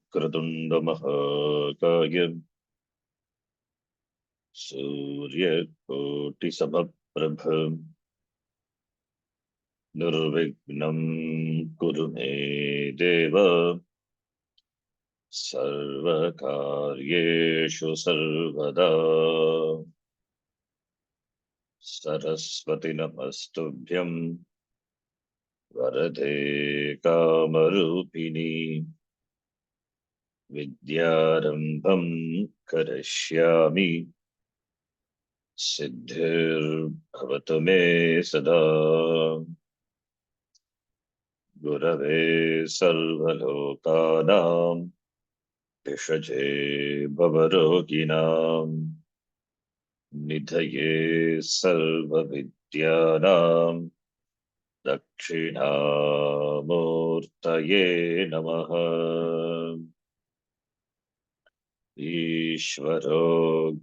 वक्रतुण्ड महाकाय सूर्यकोटिसमप्रभ निर्विघ्नं कुरु मे देव सर्वकार्येषु सर्वदा। सरस्वती नमस्तुभ्यं वरदे कामरूपिणी विद्यारम्भं करिष्यामि सिद्धिर्भवतु मे सदा। गुरवे सर्वलोकानां भिषजे भवरोगिणां निधये सर्वविद्यानां दक्षिणामूर्तये नमः। ईश्वरो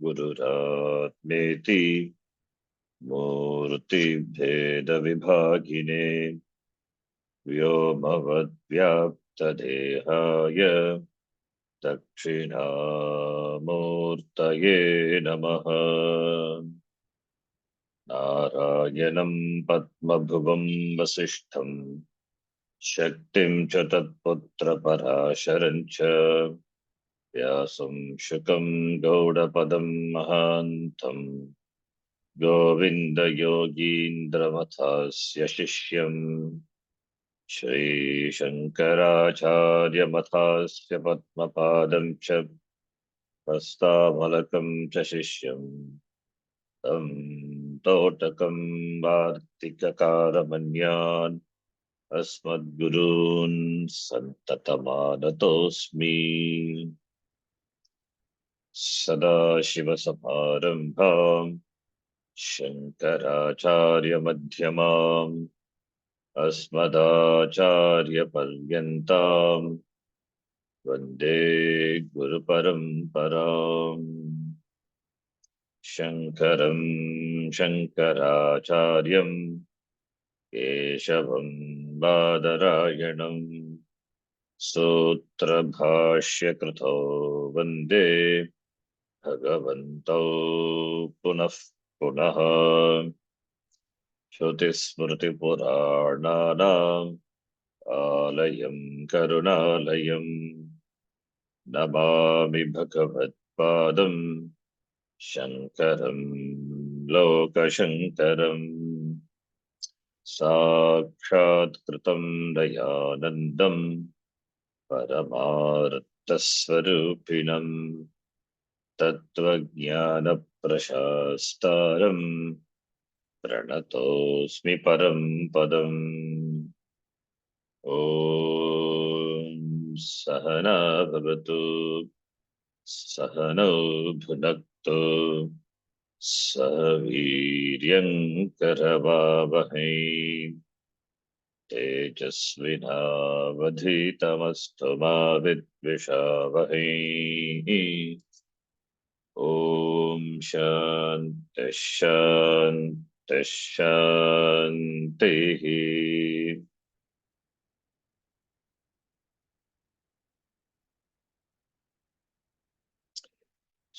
गुरुरात्मेति मूर्तिभेदविभागिने व्योमवद्व्याप्तदेहाय दक्षिणामूर्तये नमः। नारायणं पद्मभुवं वसिष्ठं शक्तिं च तत्पुत्रपराशरं च व्यासं शुकं गौडपदं महान्तं गोविन्दयोगीन्द्रमथस्य शिष्यम् श्रीशङ्कराचार्यमथास्य पद्मपादं च हस्तामलकं च शिष्यम् तं तोटकं वार्तिककारमन्यान् अस्मद्गुरून् सन्ततमानतोऽस्मि। सदाशिवसमारम्भां शङ्कराचार्यमध्यमाम् अस्मदाचार्यपर्यन्तां वन्दे गुरुपरम्पराम्। शङ्करं शङ्कराचार्यं केशवं बादरायणं सूत्रभाष्यकृतो वन्दे भगवन्तौ पुनः पुनः। श्रुतिस्मृतिपुराणानाम् आलयं करुणालयं नमामि भगवत्पादं शङ्करं लोकशङ्करम्। साक्षात्कृतं दयानन्दं परमार्थस्वरूपिणं तत्त्वज्ञानप्रशास्तारं प्रणतोऽस्मि परं पदम्। ॐ सहना भवतु सहनौ भुनक्तु सह वीर्यं करवावहै तेजस्विनावधीतमस्तु मा विद्विषावहै। ॐ शान्तिः शान्तिः शान्तिः।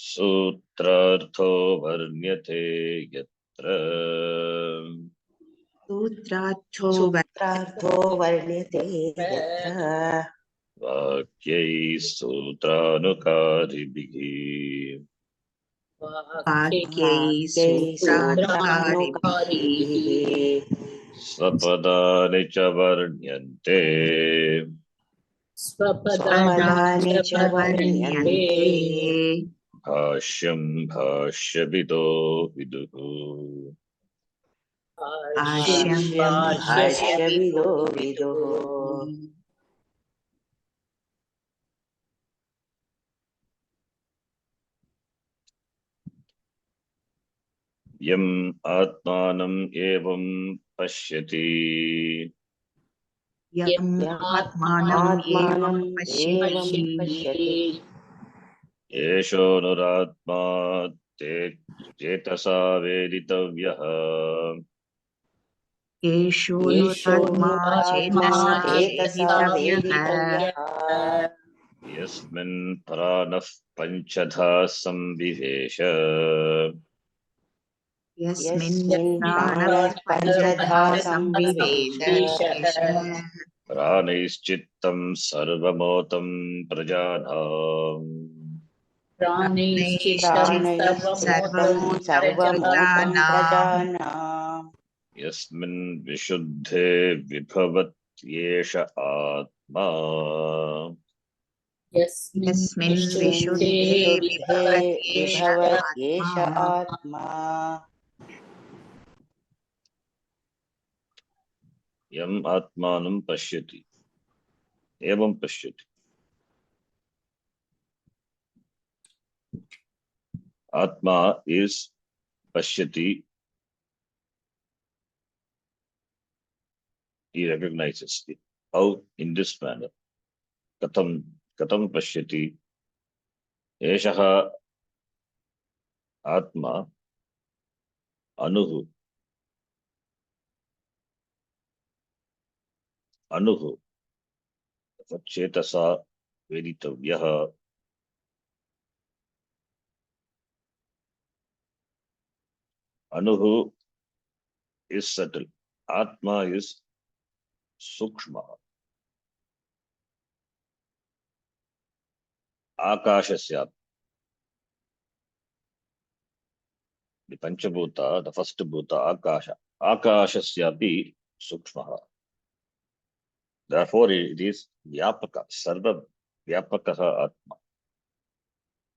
सूत्रार्थो वर्ण्यते यत्र सूत्रार्थो वर्ण्यते यत्र वाक्यैः सूत्रानुकारिभिः वाक्यैः सूत्रानुकारिभिः स्वपदानि च वर्ण्यन्ते स्वपदानि च वर्ण्यन्ते भाष्यं भाष्यविदो विदुः। भाष्यं भाष्यविदो विदुः। यम् आत्मानम् एवं पश्यति यम् आत्मानम् एवं पश्यति एषोऽनुरात्मा चेतसा वेदितव्यः। एषोऽनुरात्मा चेतसा वेदितव्यः। Yasmin Pranaf Panchadha Samvivesha यस्मिन् यस्मिन् प्राणः प्राणः पञ्चधा पञ्चधा संविवेश संविवेश Pranaischittam Sarvamotam Prajanam प्राणैश्चित्तं प्राणैश्चित्तं सर्वमोतं सर्वमोतं प्रजानां प्रजानाम् Yasmin Vishuddhe Vibhavat Atma यस्मिन् यस्मिन् विशुद्धे विशुद्धे विशुद्धे विभवत्येष आत्मा विभवत्येष आत्मा Yam Atmanam Pashyati Evam Pashyati. Atma is Pashyati, he recognizes it. How? In this manner. Katam Pashyati Eshaha Atma Anuhu Chetasa Veditavyaha. Anuhu is subtle. Atma is Sukshma. Akashasya. The Panchabhuta, the first Bhuta, Akasha. Akashasyapi Sukshma. Therefore, it is Vyapaka, Sarva Vyapakaha Atma.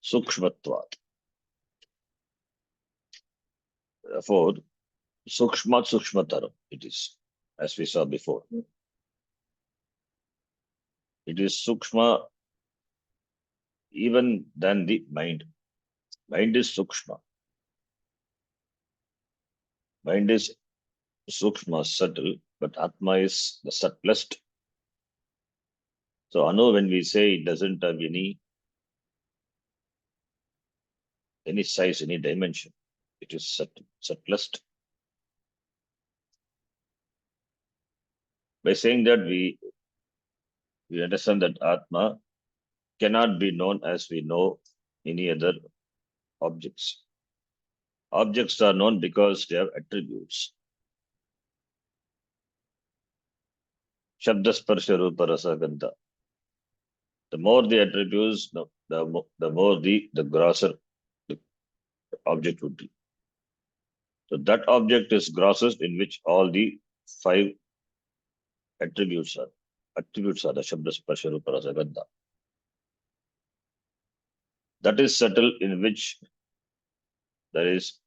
Sukshmatvat. Therefore, Sukshmataram it is, as we saw before. It is Sukshma even than the mind. Mind is Sukshma. Mind is Sukshma, subtle, but Atma is the subtlest. So, Anu, when we say it doesn't have any size, any dimension, it is subtlest. By saying that, we understand that Atma cannot be known as we know any other objects. Objects are known because they have attributes. Shabda Sparsha Rupa Rasa Gandha. The more the attributes, the more the grosser the object would be. So that object is grossest in which all the five attributes are. Attributes are the Shabda Sparsha Rupa Rasa Gandha. That is subtle in which there is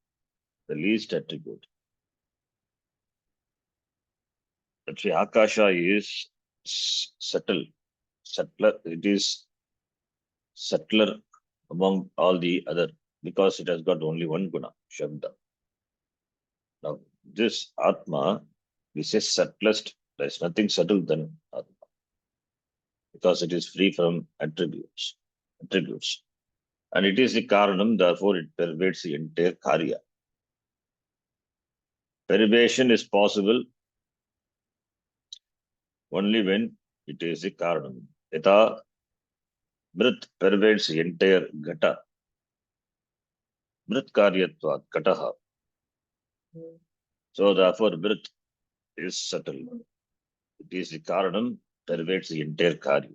the least attribute. Actually, Akasha is subtle. Subtler, it is subtler among all the other because it has got only one guna, Shabda. Now, this Atma, we say subtlest, there is nothing subtle than Atma because it is free from attributes. And it is the Karanam, therefore it pervades the entire Karya. Pervation is possible only when it is the Karanam. Yata Mrit pervades the entire Gata. Mrit Karyatvat, Kataha. So therefore Mrit is subtle. It is the Karanam, pervades the entire Karya.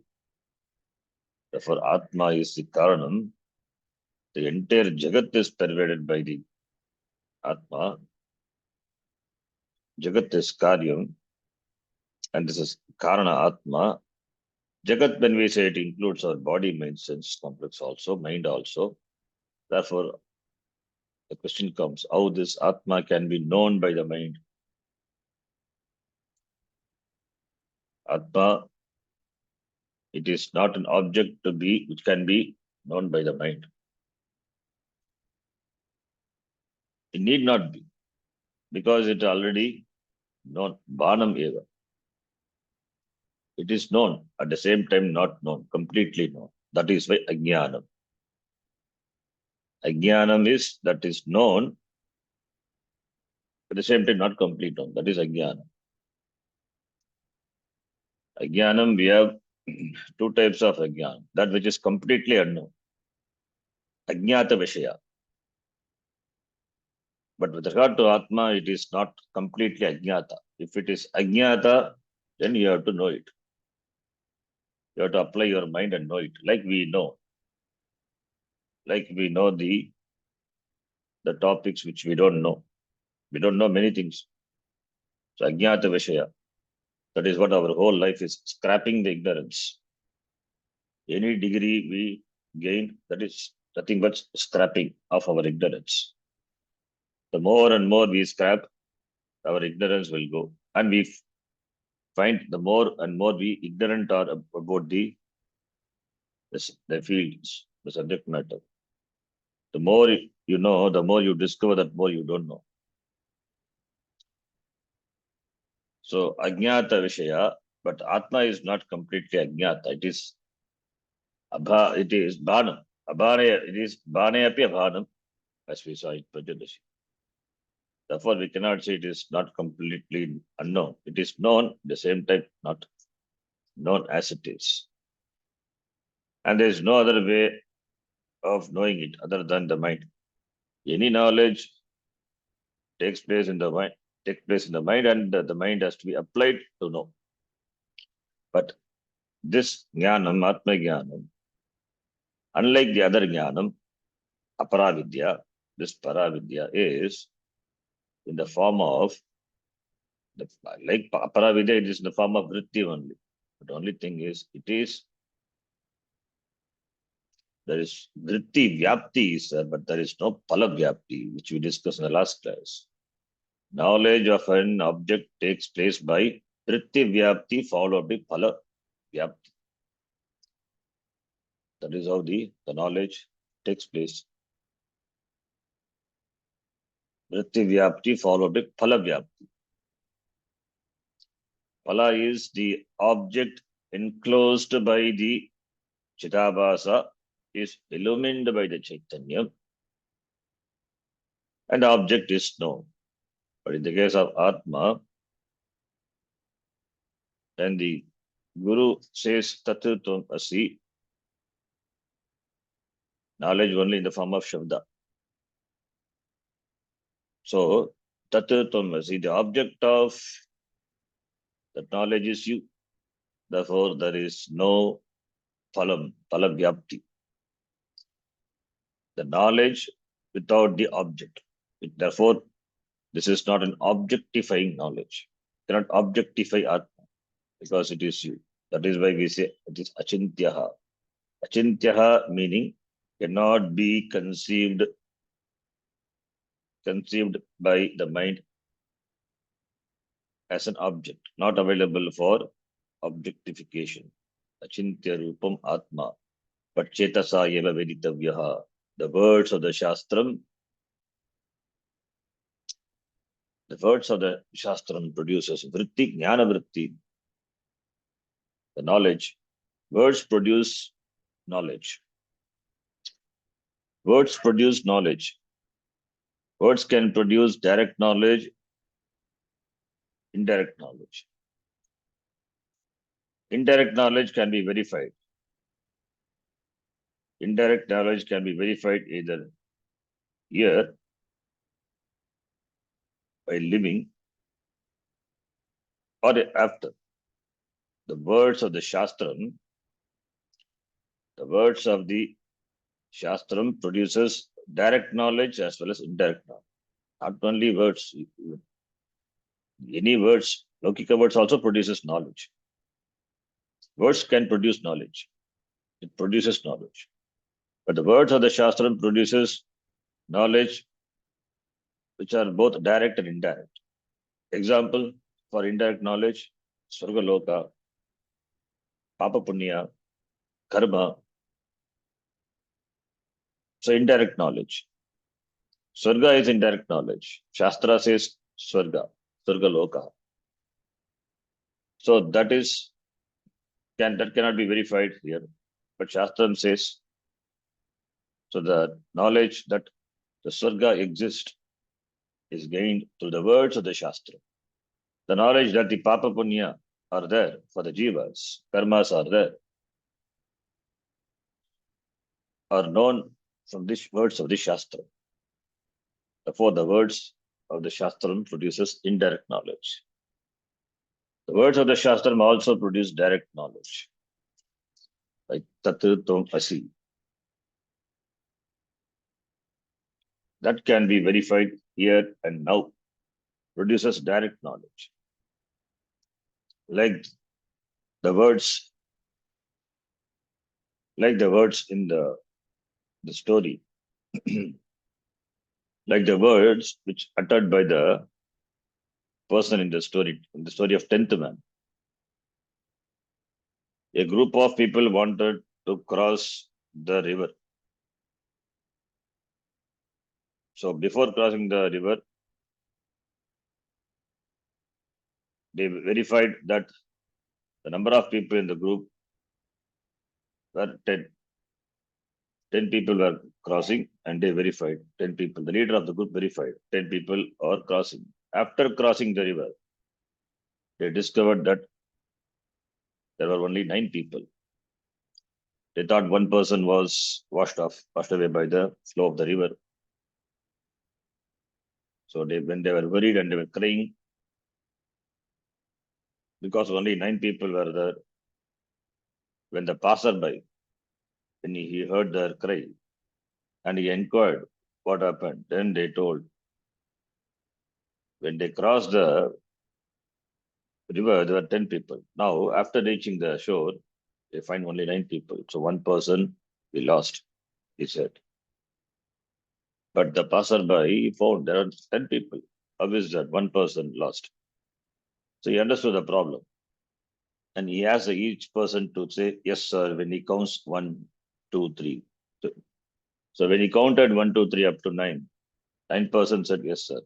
Therefore Atma is the Karanam. The entire Jagat is pervaded by the Atma. Jagat is Karyam. And this is Karana Atma. Jagat, when we say it includes our body, mind, sense complex also, mind also. Therefore, the question comes, how this Atma can be known by the mind? Atma, it is not an object to be, which can be known by the mind. It need not be, because it already known. Bhanam eva. It is known, at the same time not known, completely known. That is why Ajnanam. Ajnanam is that is known, at the same time not complete known. That is Ajnanam. Ajnanam, two types of ajnana. That which is completely unknown, ajnata vishaya. But with regard to Atma, it is not completely ajnata. If it is ajnata, then you have to know it. You have to apply your mind and know it. Like we know the topics which we don't know. We don't know many things. So ajnata vishaya. That is what our whole life is, scrapping the ignorance. Any degree we gain, that is nothing but scrapping of our ignorance. The more and more we scrap, our ignorance will go. And we find the more and more we ignorant are about the fields, the subject matter. The more you know, the more you discover, that more you don't know. So ajnata vishaya, but Atma is not completely ajnata. It is bhanam. It is bhane api abhanam, as we saw in Prajadashi. Therefore, we cannot say it is not completely unknown. It is known, at the same time, not known as it is. And there is no other way of knowing it other than the mind. Any knowledge takes place in the mind, and the mind has to be applied to know. But this jnanam, atma jnanam, unlike the other jnanam, aparavidya, this paravidya is in the form of like aparavidya, it is in the form of vritti only. But the only thing is, there is vritti vyapti is there, but there is no phala vyapti, which we discussed in the last class. Knowledge of an object takes place by vritti vyapti followed by phala vyapti. That is how the knowledge takes place. Vritti vyapti followed by phala vyapti. Phala is the object enclosed by the Chidabhasa, is illumined by the Chaitanya, and the object is known. But in the case of Atma, then the Guru says Tatutvam Asi, knowledge only in the form of Shabda. So, Tatutvam Asi, the object of that knowledge is you. Therefore, there is no phala-vyapti. The knowledge without the object. Therefore, this is not an objectifying knowledge. You cannot objectify Atma because it is you. That is why we say it is achintyaha. Achintyaha meaning cannot be conceived by the mind as an object, not available for objectification. Achintya rupam atma, but chetasa eva veditavyaha. The words of the Shastram produces vritti, jnana vritti, the knowledge. Words produce knowledge. Words produce knowledge. Words can produce direct knowledge, indirect knowledge. Indirect knowledge can be verified. Indirect knowledge can be verified either here by living or after. The words of the Shastram produces direct knowledge as well as indirect knowledge. Not only words, any words, Lokika words also produces knowledge. Words can produce knowledge. It produces knowledge. But the words of the Shastram produces knowledge which are both direct and indirect. Example, for indirect knowledge, Swargaloka, Papa Punya, Karma. So indirect knowledge. Swarga is indirect knowledge. Shastra says Swarga, Swargaloka. So that cannot be verified here. But Shastram says, so the knowledge that the Swarga exists is gained through the words of the Shastra. The knowledge that the Papa Punya are there for the jivas, karmas are there, are known from these words of the Shastra. Therefore, the words of the Shastram produces indirect knowledge. The words of the Shastram also produce direct knowledge, like Tat Tvam Asi. That can be verified here and now, produces direct knowledge. Like the words, in the story, like the words which uttered by the person in the story of 10th man. A group of people wanted to cross the river. So before crossing the river, they verified that the number of people in the group were 10. 10 people were crossing and they verified 10 people. The leader of the group verified 10 people are crossing. After crossing the river, they discovered that there were only 9 people. They thought one person was washed away by the flow of the river. So when they were worried and they were crying, because only 9 people were there, when the passerby, when he heard their cry and he inquired what happened, then they told, when they crossed the river, there were 10 people. Now, after reaching the shore, they find only 9 people. So one person we lost, he said. But the passerby found there are 10 people. How is that one person lost? So he understood the problem. And he asked each person to say, yes, sir, when he counts 1, 2, 3. So when he counted 1, 2, 3 up to 9, 9% said, yes, sir.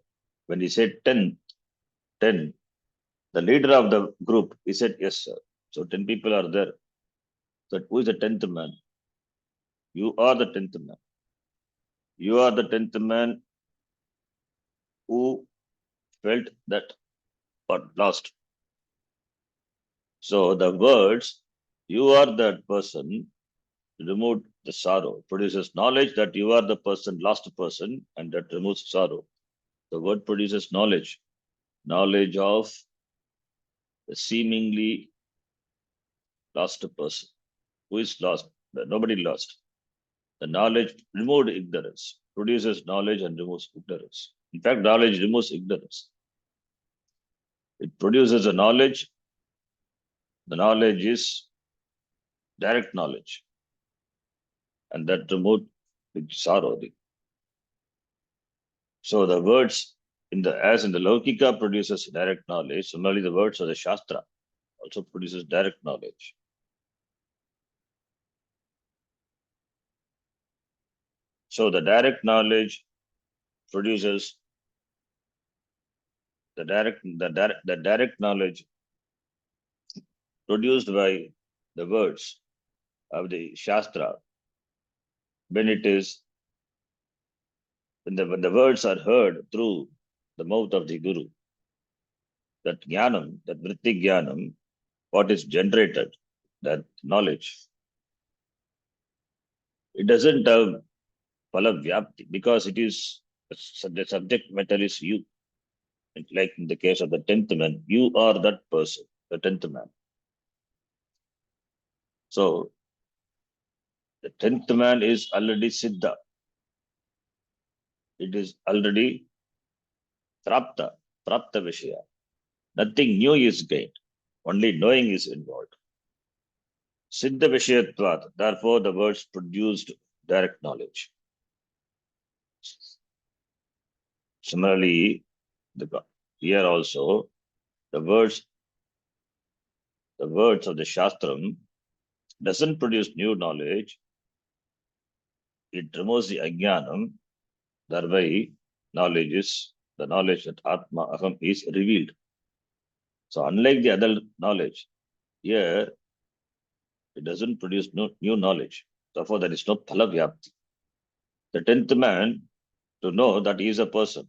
When he said 10, the leader of the group, he said, yes, sir. So 10 people are there. So who is the 10th man? You are the 10th man. You are the 10th man who felt that but lost. So the words, you are that person, removed the sorrow, produces knowledge that you are the person, lost person, and that removes sorrow. The word produces knowledge of the seemingly lost person. Who is lost? Nobody lost. The knowledge removed ignorance, produces knowledge and removes ignorance. In fact, knowledge removes ignorance. It produces a knowledge. The knowledge is direct knowledge. And that removed sorrow. So the words as in the Laukika produces direct knowledge, similarly the words of the Shastra also produces direct knowledge. So the direct knowledge produces the direct knowledge produced by the words of the Shastra, when the words are heard through the mouth of the Guru, that jnanam, that vritti jnanam, what is generated, that knowledge, it doesn't have phala because it is the subject matter is you. Like in the case of the 10th man, you are that person, the 10th man. So the 10th man is already Siddha. It is already Prapta Vishaya. Nothing new is gained. Only knowing is involved. Siddha Vishayatvat, therefore the words produced direct knowledge. Similarly, here also, the words of the Shastram doesn't produce new knowledge. It removes the ajnanam, thereby the knowledge that Atma Aham is revealed. So unlike the other knowledge, here it doesn't produce new knowledge. Therefore, there is no phala. The 10th man, to know that he is a person,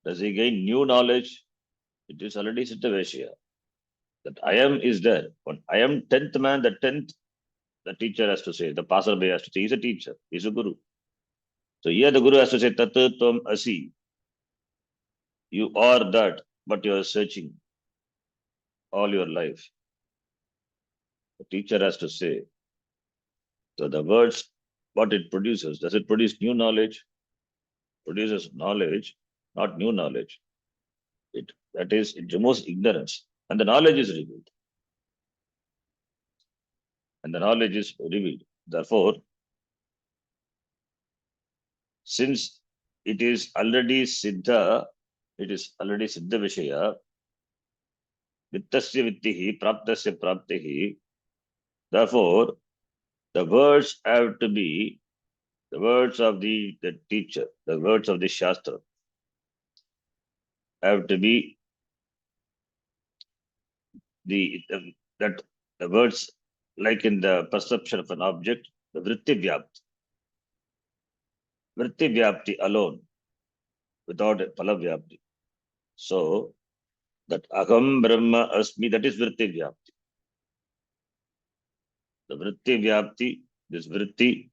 does he gain new knowledge? It is already Siddha Vishaya. That I am is there. When I am 10th man, the 10th, the teacher has to say, the passerby has to say, he's a teacher, he's a guru. So here the guru has to say, Tat Tvam Asi. You are that, but you are searching all your life. The teacher has to say. So the words, what it produces, does it produce new knowledge? Produces knowledge, not new knowledge. It removes ignorance. And the knowledge is revealed. And the knowledge is revealed. Therefore, since it is already Siddha, it is already Siddha Vishaya, Vittasya Vittihi, Praptasya Praptihi. Therefore, the words have to be the words of the teacher, the words of the Shastra have to be that the words like in the perception of an object, the vritti vyapti alone, without a phala vyapti. So that aham brahma asmi, that is vritti vyapti. The vritti vyapti, this vritti,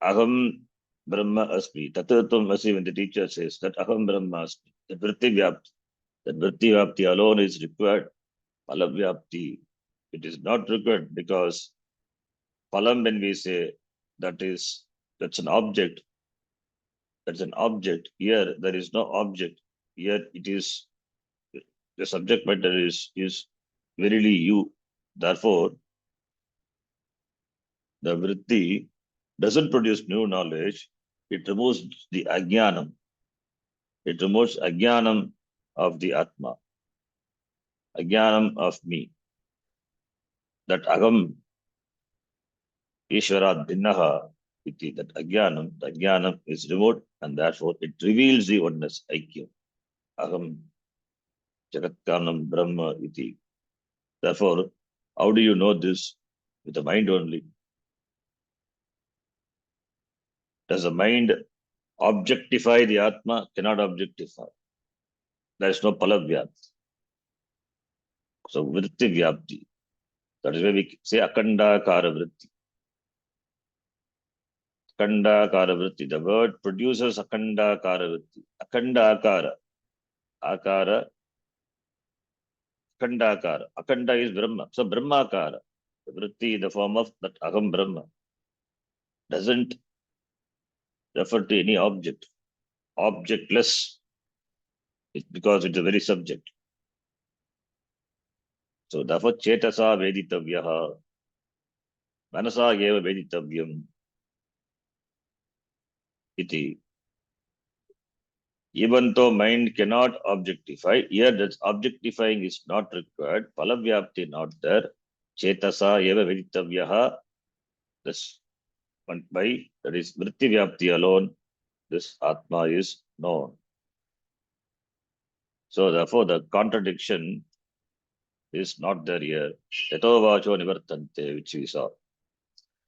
aham brahma asmi, tatatvam asi, when the teacher says that aham brahma asmi, the vritti vyapti, that vritti vyapti alone is required. Phala vyapti, it is not required because phalam, when we say that's an object, that's an object. Here there is no object. Here it is the subject matter is verily you. Therefore, the vritti doesn't produce new knowledge. It removes the ajnanam. It removes ajnanam of the atma, ajnanam of me. That agam ishvarat bhinnaha iti, that ajnanam, the ajnanam is removed, and therefore it reveals the oneness, aikyam. Agam jagatkanam brahma iti. Therefore, how do you know this? With the mind only. Does the mind objectify the Atma? Cannot objectify. There is no palavyapti. So vritti vyapti. That is why we say akandakara vritti. Akandakara vritti. The word produces akandakara vritti. Akandakara. Akara. Akandakara. Akanda is Brahma. So Brahmakara. The vritti in the form of that Aham Brahma doesn't refer to any object. Objectless. It's because it's a very subject. So therefore, chetasa veditavyaha, manasa eva veditavyam iti. Even though mind cannot objectify, here that objectifying is not required, palavyapti not there, chetasa eva veditavyaha, this one by, that is vritti vyapti alone, this atma is known. So therefore, the contradiction is not there here. Yato vacho nivartante, which we saw.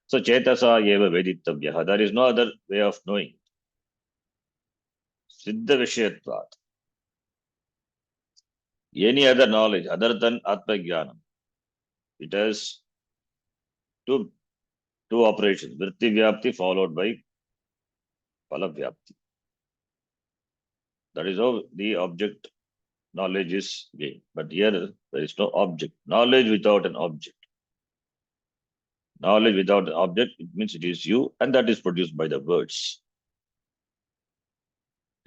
So chetasa eva veditavyaha, there is no other way of knowing. Siddha Vishayatvat. Any other knowledge other than Atma Jnanam, it has two operations, Vritti Vyapti followed by Phala Vyapti. That is how the object knowledge is gained. But here there is no object. Knowledge without an object. Knowledge without an object, it means it is you, and that is produced by the words.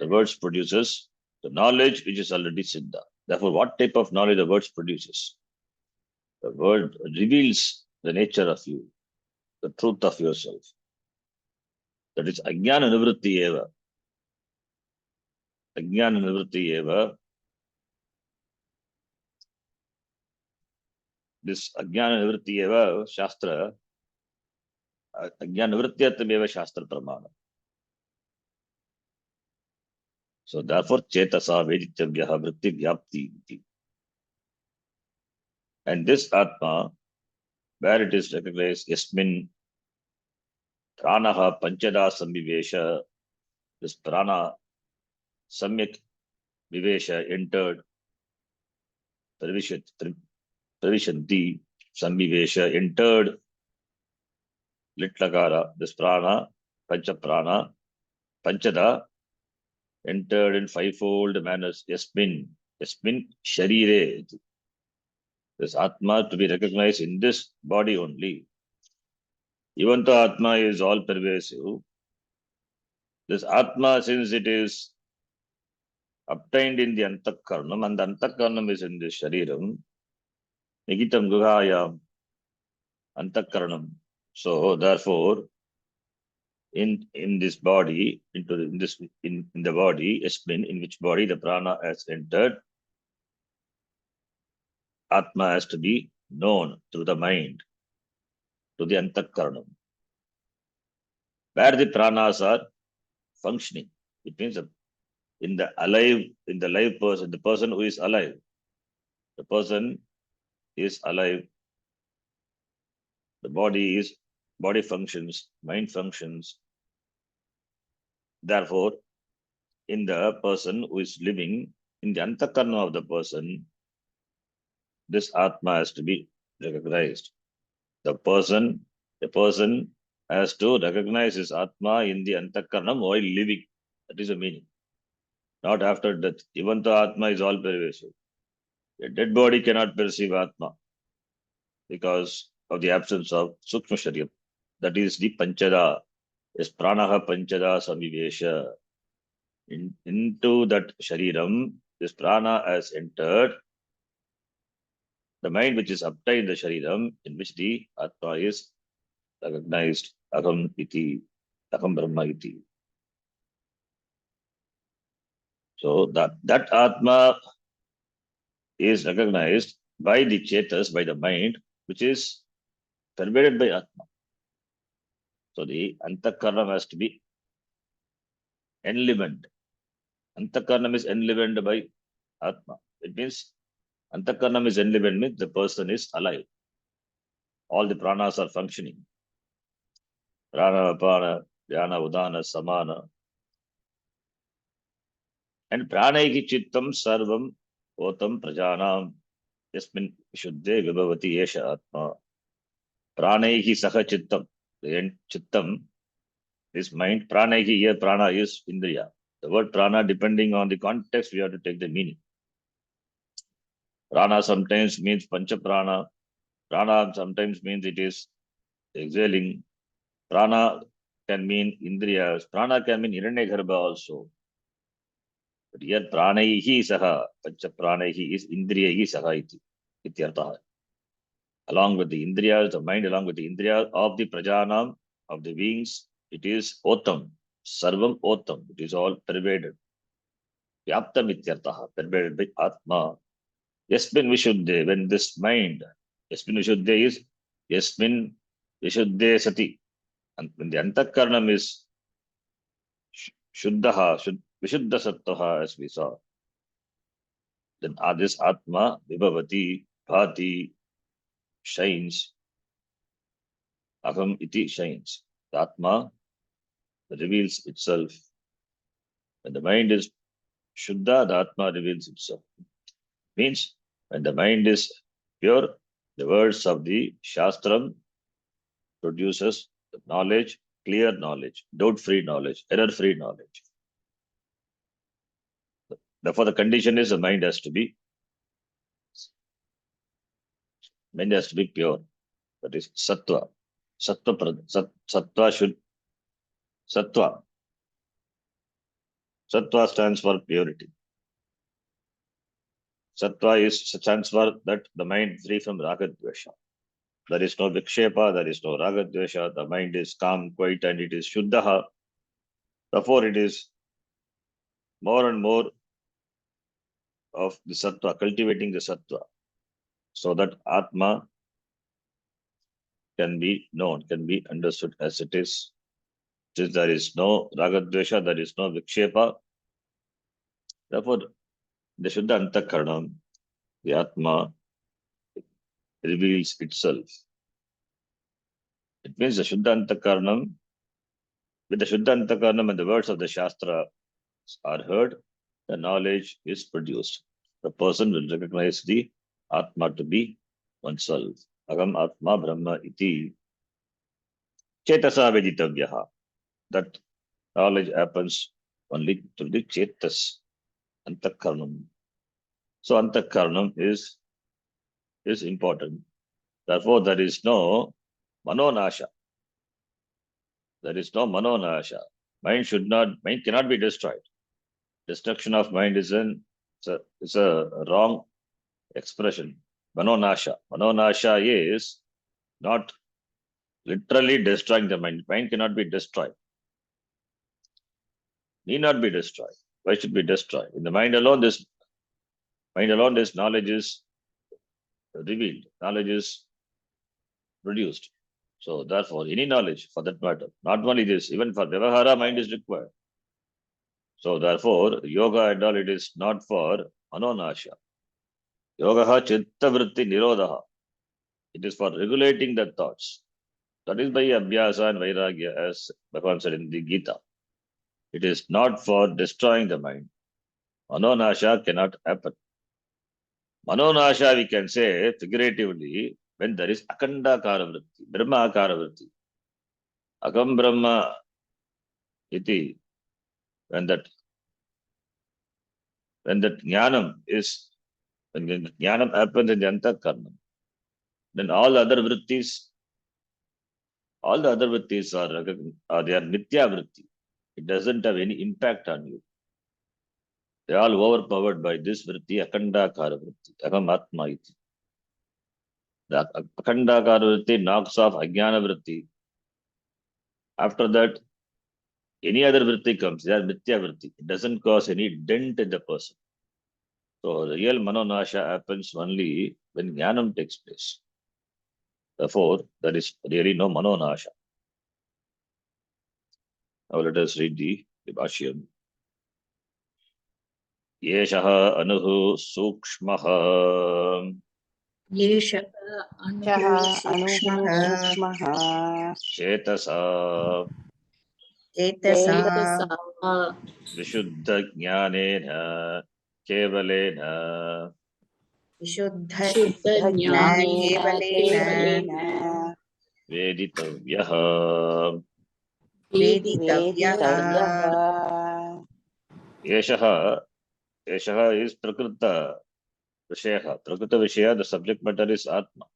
The words produces the knowledge which is already Siddha. Therefore, what type of knowledge the words produces? The word reveals the nature of you, the truth of yourself. That is Ajnana Nivritti Eva. Ajnana Nivritti Eva. This Ajnana Nivritti Eva Shastra, Ajnana Nivrityatam Eva Shastra Pramana. So therefore, Chetasa Veditavyaha Vritti Vyapti. And this Atma, where it is recognized, Yasmin Pranaha Panchada Samvivesha, this Prana Samyak Vivesha entered pravishanti, samvivesha, entered, litlakara, this prana, pancha prana, panchada, entered in fivefold manners, yasmin, sharire, this Atma to be recognized in this body only. Even though Atma is all pervasive, this Atma, since it is obtained in the Antakarnam, and the Antakarnam is in the Shariram, Nigitam Guhayam, Antakarnam. So therefore, in this body, in the body, Yasmin, in which body the prana has entered, Atma has to be known through the mind, to the Antakarnam, where the pranas are functioning. It means that in the live person, the person who is alive, the person is alive, the body functions, mind functions. Therefore, in the person who is living, in the Antakarna of the person, this Atma has to be recognized. The person has to recognize his Atma in the Antakarnam while living. That is the meaning. Not after death. Even though Atma is all pervasive. A dead body cannot perceive Atma because of the absence of Sukshma Shariyam. That is the Panchada. Is Pranaha Panchada Samivesha. Into that Shariram, this Prana has entered the mind which is obtained the Shariram, in which the Atma is recognized. Aham iti, Aham Brahma iti. So that Atma is recognized by the Chetas, by the mind, which is pervaded by Atma. So the Antakarnam has to be enlivened. Antakarnam is enlivened by Atma. It means Antakarnam is enlivened means the person is alive. All the pranas are functioning. Prana, Apana, Dhyana, Udana, Samana. And Pranaihi Chittam Sarvam Otam Prajanam Yasmin Shuddhe Vibhavati Yesha Atma. Pranaihi Saha Chittam. The end Chittam is mind. Pranaihi, here Prana is Indriya. The word Prana, depending on the context, we have to take the meaning. Prana sometimes means Pancha Prana. Prana sometimes means it is exhaling. Prana can mean Indriyas. Prana can mean Hiranyagarbha also. But here Pranaihi Saha, Pancha Pranaihi is Indriyahi Saha iti. Ityartha. Along with the Indriyas, the mind along with the Indriyas of the Prajanam, of the beings, it is Otam. Sarvam Otam. It is all pervaded. Vyaptam Ityartha. Pervaded by Atma. Yasmin Vishuddhe. When this mind, Yasmin Vishuddhe is Yasmin Vishuddhe Sati. And when the Antakarnam is Shuddhaha, Vishuddha Sattvaha, as we saw, then this Atma, Vibhavati, Bhati, shines. Aham iti shines. The Atma reveals itself. When the mind is Shuddha, the Atma reveals itself. Means when the mind is pure, the words of the Shastram produces the knowledge, clear knowledge, doubt-free knowledge, error-free knowledge. Therefore, the condition is the mind has to be pure. That is Sattva. Sattva should Sattva. Sattva stands for purity. Sattva stands for that the mind free from raga dvesha. There is no vikshepa, there is no raga dvesha. The mind is calm, quiet, and it is shuddha. Therefore, it is more and more of the sattva, cultivating the sattva, so that Atma can be known, can be understood as it is. Since there is no raga dvesha, there is no vikshepa. Therefore, the Shuddha Antakaranam, the Atma, reveals itself. It means the Shuddha Antakaranam, with the Shuddha Antakaranam and the words of the Shastra are heard, the knowledge is produced. The person will recognize the Atma to be oneself. Agam Atma Brahma iti Chetasa Veditavyaha. That knowledge happens only through the Chetas, Antakarnam. So Antakarnam is important. Therefore, there is no Manonasha. There is no Manonasha. Mind cannot be destroyed. Destruction of mind is a wrong expression. Manonasha. Manonasha is not literally destroying the mind. Mind cannot be destroyed. Need not be destroyed. Why should be destroyed? In the mind alone, this knowledge is revealed. Knowledge is produced. So therefore, any knowledge for that matter, not only this, even for Vyavahara, mind is required. So therefore, yoga and all, it is not for Manonasha. Yogaha chitta vritti nirodha. It is for regulating the thoughts. That is by Abhyasa and Vairagya, as Bhagavan said in the Gita. It is not for destroying the mind. Manonasha cannot happen. Manonasha, we can say figuratively, when there is Akandakara vritti, Brahma Akara vritti. Akam Brahma iti, when that jnanam is, when the jnanam happens in the Antakarnam, then all the other vrittis are they are Nitya vritti. It doesn't have any impact on you. They are all overpowered by this vritti, Akandakara vritti, Akam Atma iti. The Akandakara vritti knocks off Ajnana vritti. After that, any other vritti comes, they are Nitya vritti. It doesn't cause any dent in the person. So the real Manonasha happens only when Jnanam takes place. Therefore, there is really no Manonasha. Now let us read the Bhashyam. Yeshaha anuhu sukshmaha Yesha Shah Anuhu Anuhu Sukshma Sukshmaha chetasa Chetasa vishuddha jnanena kevalena Vishuddha Shuddha Jnanena Kevalena Kevalena veditavyaha. Veditavyaha. Veditavyaha Yeshaha is prakrita Vishaya. Prakrita Vishaya, the subject matter is Atma.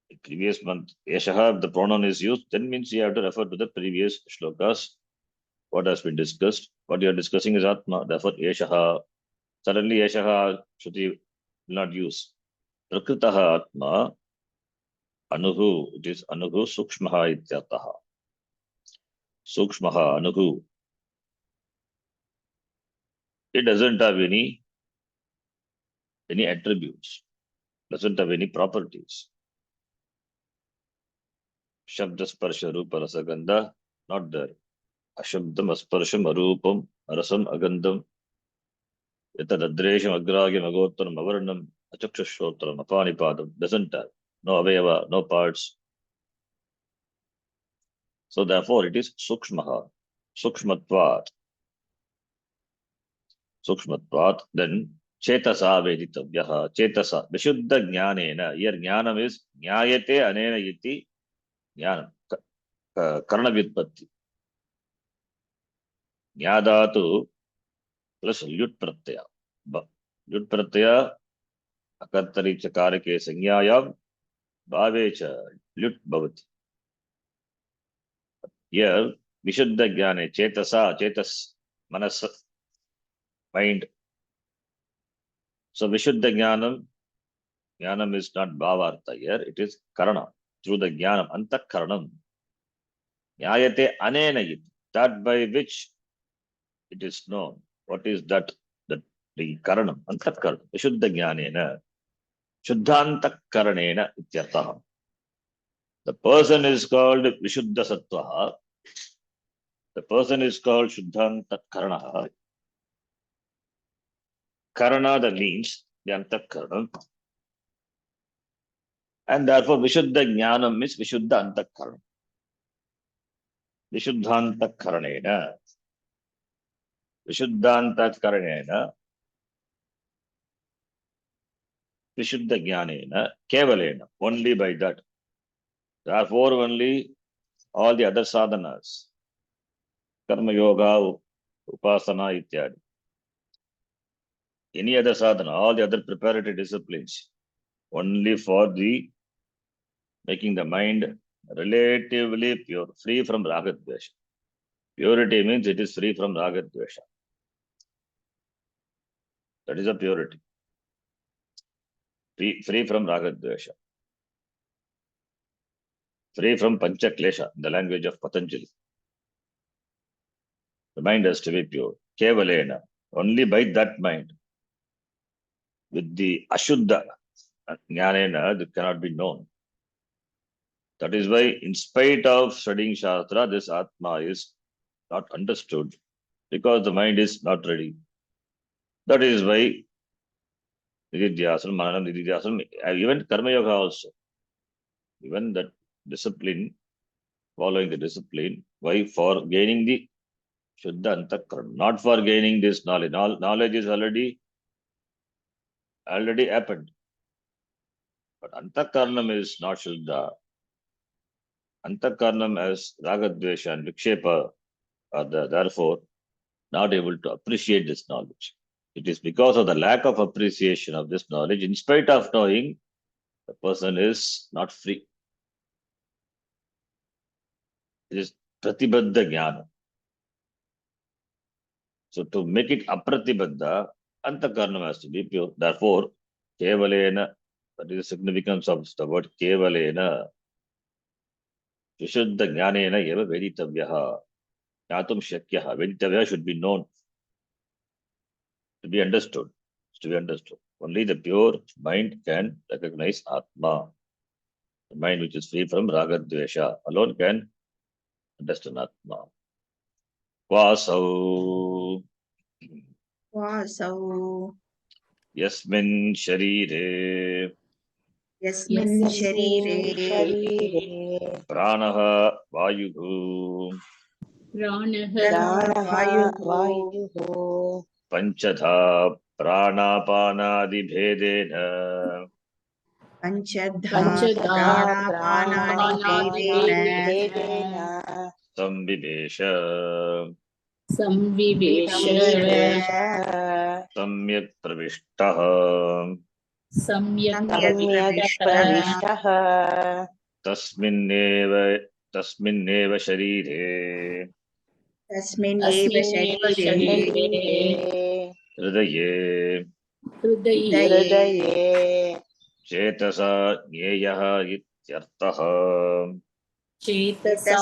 The previous month, Yeshaha, the pronoun is used, then means you have to refer to the previous shlokas, what has been discussed. What you are discussing is Atma, therefore Yeshaha. Suddenly Yeshaha Shruti will not use. Prakritaha Atma, Anuhu, it is Anuhu Sukshmaha Ityataha. Sukshmaha, Anuhu. It doesn't have any attributes, doesn't have any properties. Shabda Sparsha Rupa Rasagandha, not there. Ashabdam Asparsham Arupam Arasam Agandham Yatadadresham Agragam Agottaram Avarnam Achakshashotram Apanipadam doesn't have no avayava, no parts. So therefore it is Sukshmaha. Sukshmatvat. Sukshmatvat. Then Chetasa Veditavyaha. Chetasa. Vishuddha Jnanena. Here Jnanam is Jnayate Anena Yiti Jnanam. Karna Vyutpatti. Jnadatu plus Lyut Pratyaya. Lyut Pratyaya Akartari Chakarake Sangyayam Bhavecha Lyut Bhavati. Here Vishuddha Jnane Chetasa, Chetas, Manas, mind. So Vishuddha Jnanam is not Bhavartha here, it is Karana. Through the Jnanam, Antakaranam. Nyayate Anena Yit, that by which it is known. What is that? The Karanam, Antakaranam. Vishuddha Jnanena. Shuddhantakaranena Ityartha. The person is called Vishuddha Sattvaha. The person is called Shuddhantakaranaha. Karana, that means the Antakaranam. And therefore, Vishuddha Jnanam means Vishuddha Antakaranam. Vishuddhantakaranena. Vishuddhantakaranena. Vishuddha Jnanena, Kevalena, only by that. Therefore, only all the other sadhanas, Karma Yoga, Upasana, Ityadi, any other sadhana, all the other preparatory disciplines, only for the making the mind relatively pure, free from ragadvesha. Purity means it is free from ragadvesha. That is a purity. Free from ragadvesha. Free from pancha klesha, the language of Patanjali. The mind has to be pure. Kevalena, only by that mind. With the ashuddha, jnanena, that cannot be known. That is why, in spite of studying Shastra, this Atma is not understood because the mind is not ready. That is why Nididhyasana, Mananam, Nididhyasana, even Karma Yoga also, even that discipline, following the discipline, why? For gaining the Shuddha Antakarana, not for gaining this knowledge. Knowledge is already happened. But Antakaranam is not Shuddha. Antakaranam as Ragadvesha and Vikshepa are therefore not able to appreciate this knowledge. It is because of the lack of appreciation of this knowledge, in spite of knowing, the person is not free. It is Pratibadha Jnana. So to make it Apratibadha, Antakaranam has to be pure. Therefore, Kevalena, that is the significance of the word Kevalena, Vishuddha Jnanena eva Veditavyaha. Jnatum Shakyaha. Veditavyaha should be known, to be understood. To be understood. Only the pure mind can recognize Atma. The mind which is free from Ragadvesha alone can understand Atma. Vasau Vasau Yasmin Sharire Yasmin Sharire Sharire Pranaha Vayuhu Pranah Pranah Vayuh Panchadha Pranapanadibhedena Panchadha Panchadha Pranapanadi Vedena Vedena Sambivesha Samvivesha Vivesha Samyak Pravishtaha Samyak Samyak Pravishtaha Pravishtaha Tasminneva Sharire Tasmin Eva Asminneva Sharire Sharire Hridaye Hridaye Hridaye Chetasa Jneyaha Ityartaha Chetasa Chitasa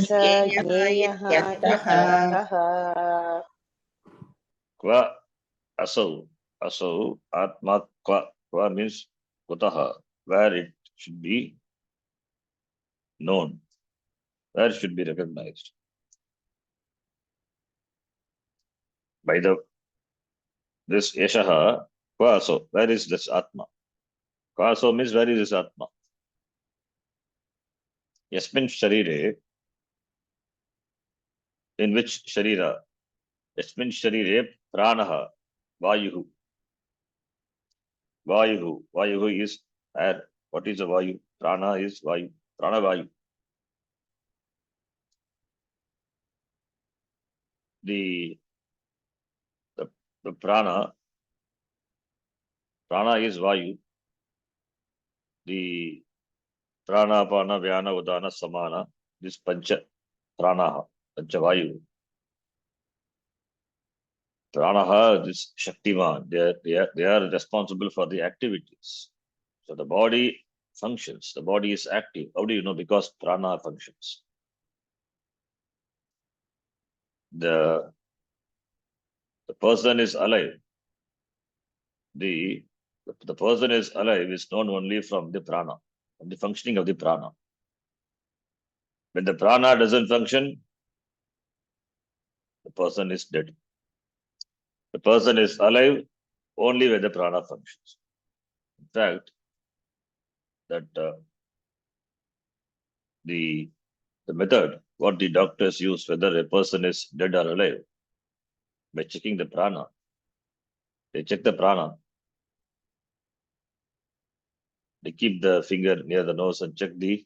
Jnana Jneyah Yattaha Ityartaha Kva Asau Atma Kva means Kutaha, where it should be known, where it should be recognized. By this Yashaha, Kva Asau, where is this Atma? Kva Asau means where is this Atma? Yasmin Sharire, in which Sharira? Yasmin Sharire Pranaha Vayuhu. Vayuhu is air. What is a Vayu? Prana is Vayu. Prana Vayu. The prana is Vayu. The prana, apana, vyana, udana, samana. This pancha prana, pancha Vayu. Pranaha, this Shaktiman, they are responsible for the activities. So the body functions, the body is active. How do you know? Because prana functions. The person is alive. The person is alive is known only from the prana, from the functioning of the prana. When the prana doesn't function, the person is dead. The person is alive only when the prana functions. In fact, that the method what the doctors use whether a person is dead or alive by checking the prana. They check the prana. They keep the finger near the nose and check the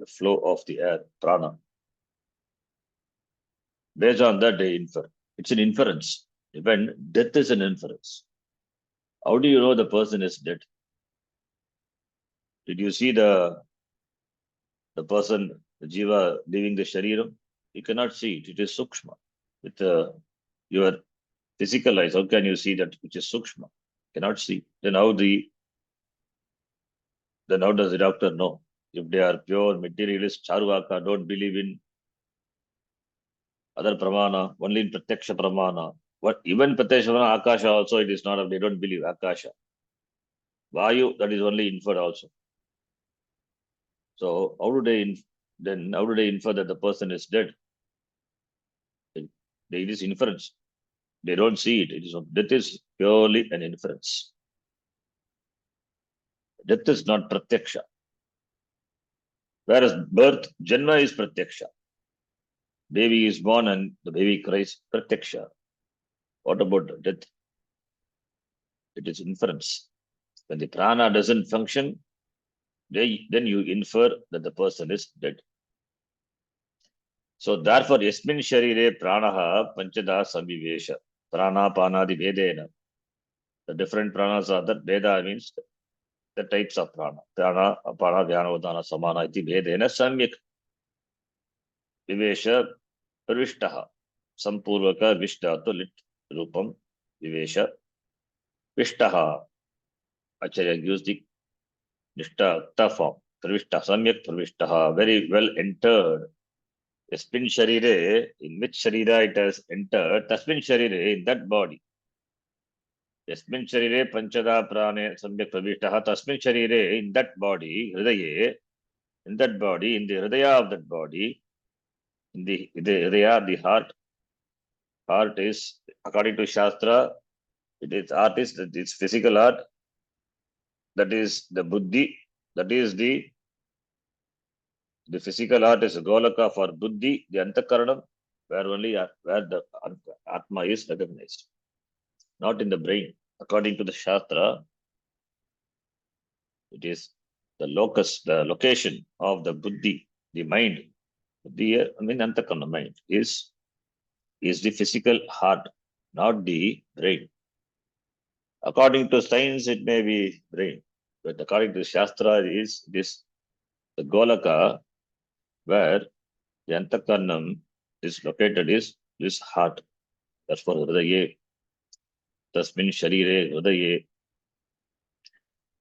flow of the air, prana. Based on that, they infer. It's an inference. Even death is an inference. How do you know the person is dead? Did you see the person, the jiva, leaving the shariram? You cannot see it. It is sukshma. With your physical eyes, how can you see that which is sukshma? Cannot see. Then how does the doctor know? If they are pure materialist, charvaka, don't believe in other pramana, only in pratyaksha pramana. What even pratyaksha pramana, akasha also it is not. They don't believe akasha. Vayu, that is only inferred also. So how do they infer that the person is dead? It is inference. They don't see it. Death is purely an inference. Death is not pratyaksha. Whereas birth, janma is pratyaksha. Baby is born and the baby cries, pratyaksha. What about death? It is inference. When the prana doesn't function, then you infer that the person is dead. So therefore, yasmin sharire pranaha panchada samvivesha. Prana panadi vedena. The different pranas are that. Veda means the types of prana. Prana, apana, dhyana, udana, samana iti vedena samyak vivesha pravishtaha. Sampurvaka vishtatu lit rupam vivesha vishtaha. Acharya gives the nishta form. Pravishtaha, samyak pravishtaha. Very well entered. Yasmin sharire, in which sharira it has entered, tasmin sharire, in that body. Yasmin sharire panchada prane samyak pravishtaha, tasmin sharire, in that body, hridaye, in that body, in the hridaya of that body, in the hridaya, the heart is, according to Shastra, it's physical heart, that is the buddhi, that is the physical heart is a golaka for buddhi, the antakaranam, where the atma is recognized, not in the brain. According to the Shastra, it is the locus, the location of the buddhi, the mind. Antakarana mind is the physical heart, not the brain. According to science, it may be brain, but according to Shastra, is this the golaka where the antakaranam is located is this heart. Therefore, hridaye, tasmin sharire, hridaye,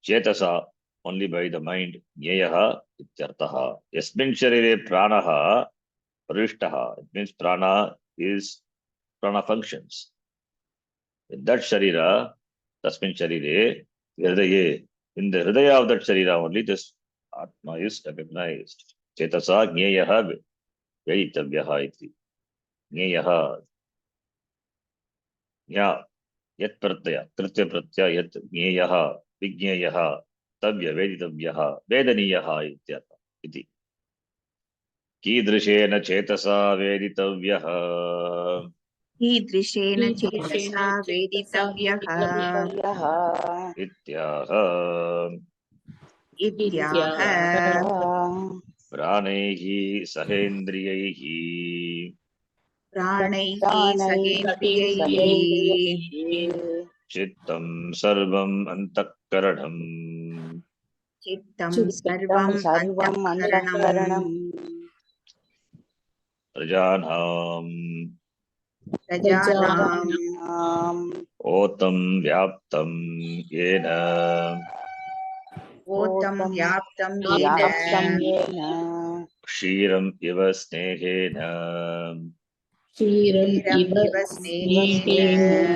chetasa, only by the mind, jnyaha ityartaha. Yasmin sharire pranaha pravishtaha. It means prana functions. In that sharira, tasmin sharire, hridaye, in the hridaya of that sharira only this atma is recognized. Chetasa jnyaha veitavyaha iti. Jnyaha, jna, yat pratyaya, kritya pratyaya, yat jnyaha, vigneyaha, tavya, veditavyaha, vedaniyaha ityartha iti. कीदृशेन चेतसा वेदितव्यः कीदृशेन कीदृशेन चेतसा चेतसा वेदितव्यः वेदितव्यः इत्याह इत्याह इत्याह प्राणैः सहेन्द्रियैः प्राणैः सहे सहेन्द्रियैः सहेन्द्रियैः चित्तं सर्वम् अन्तःकरणम् चित्तं चित्तं सर्वम् सर्वम् अन्तःकरणम् अन्तःकरणम् प्रजानाम् प्रजानाम् प्रजानाम् ओतं व्याप्तं येन ओतं ओतं व्याप्तं येन व्याप्तं येन क्षीरम् इव स्नेहेन क्षीरम् क्षीरम् इव इव स्नेहेन स्नेहेन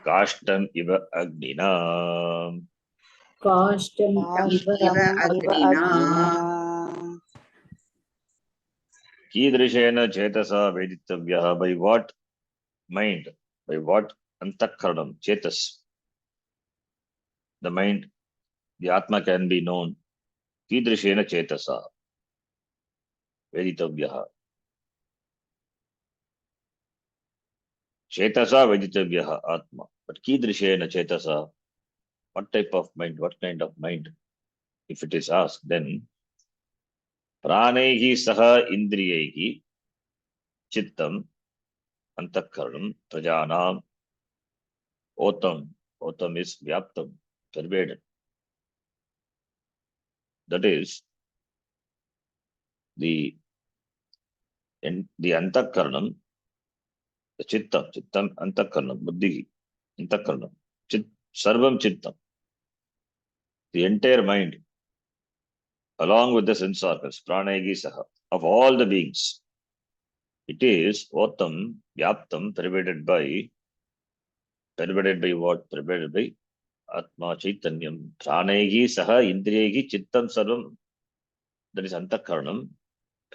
काष्ठम् इव अग्निना काष्ठम् इव इव अग्निना अग्निना कीदृशेन चेतसा वेदितव्यः by what mind, by what antakaranam, chetas, the mind, the atma can be known. कीदृशेन चेतसा वेदितव्यः. Chetasa veditavyaha atma. But कीदृशेन चेतसा, what type of mind, what kind of mind? if it is asked, then Pranaihi saha indriyaihi chittam antakaranam prajanam otam. Otam is vyaptam, pervaded. That is the antakaranam, the chittam antakaranam, buddhi, antakaranam, sarvam chittam, the entire mind, along with the sense organs, pranayagi saha, of all the beings. It is otam, vyaptam, pervaded by what? Pervaded by Atma Chaitanyam. Pranayagi saha indriyagi chittam sarvam. That is antakaranam,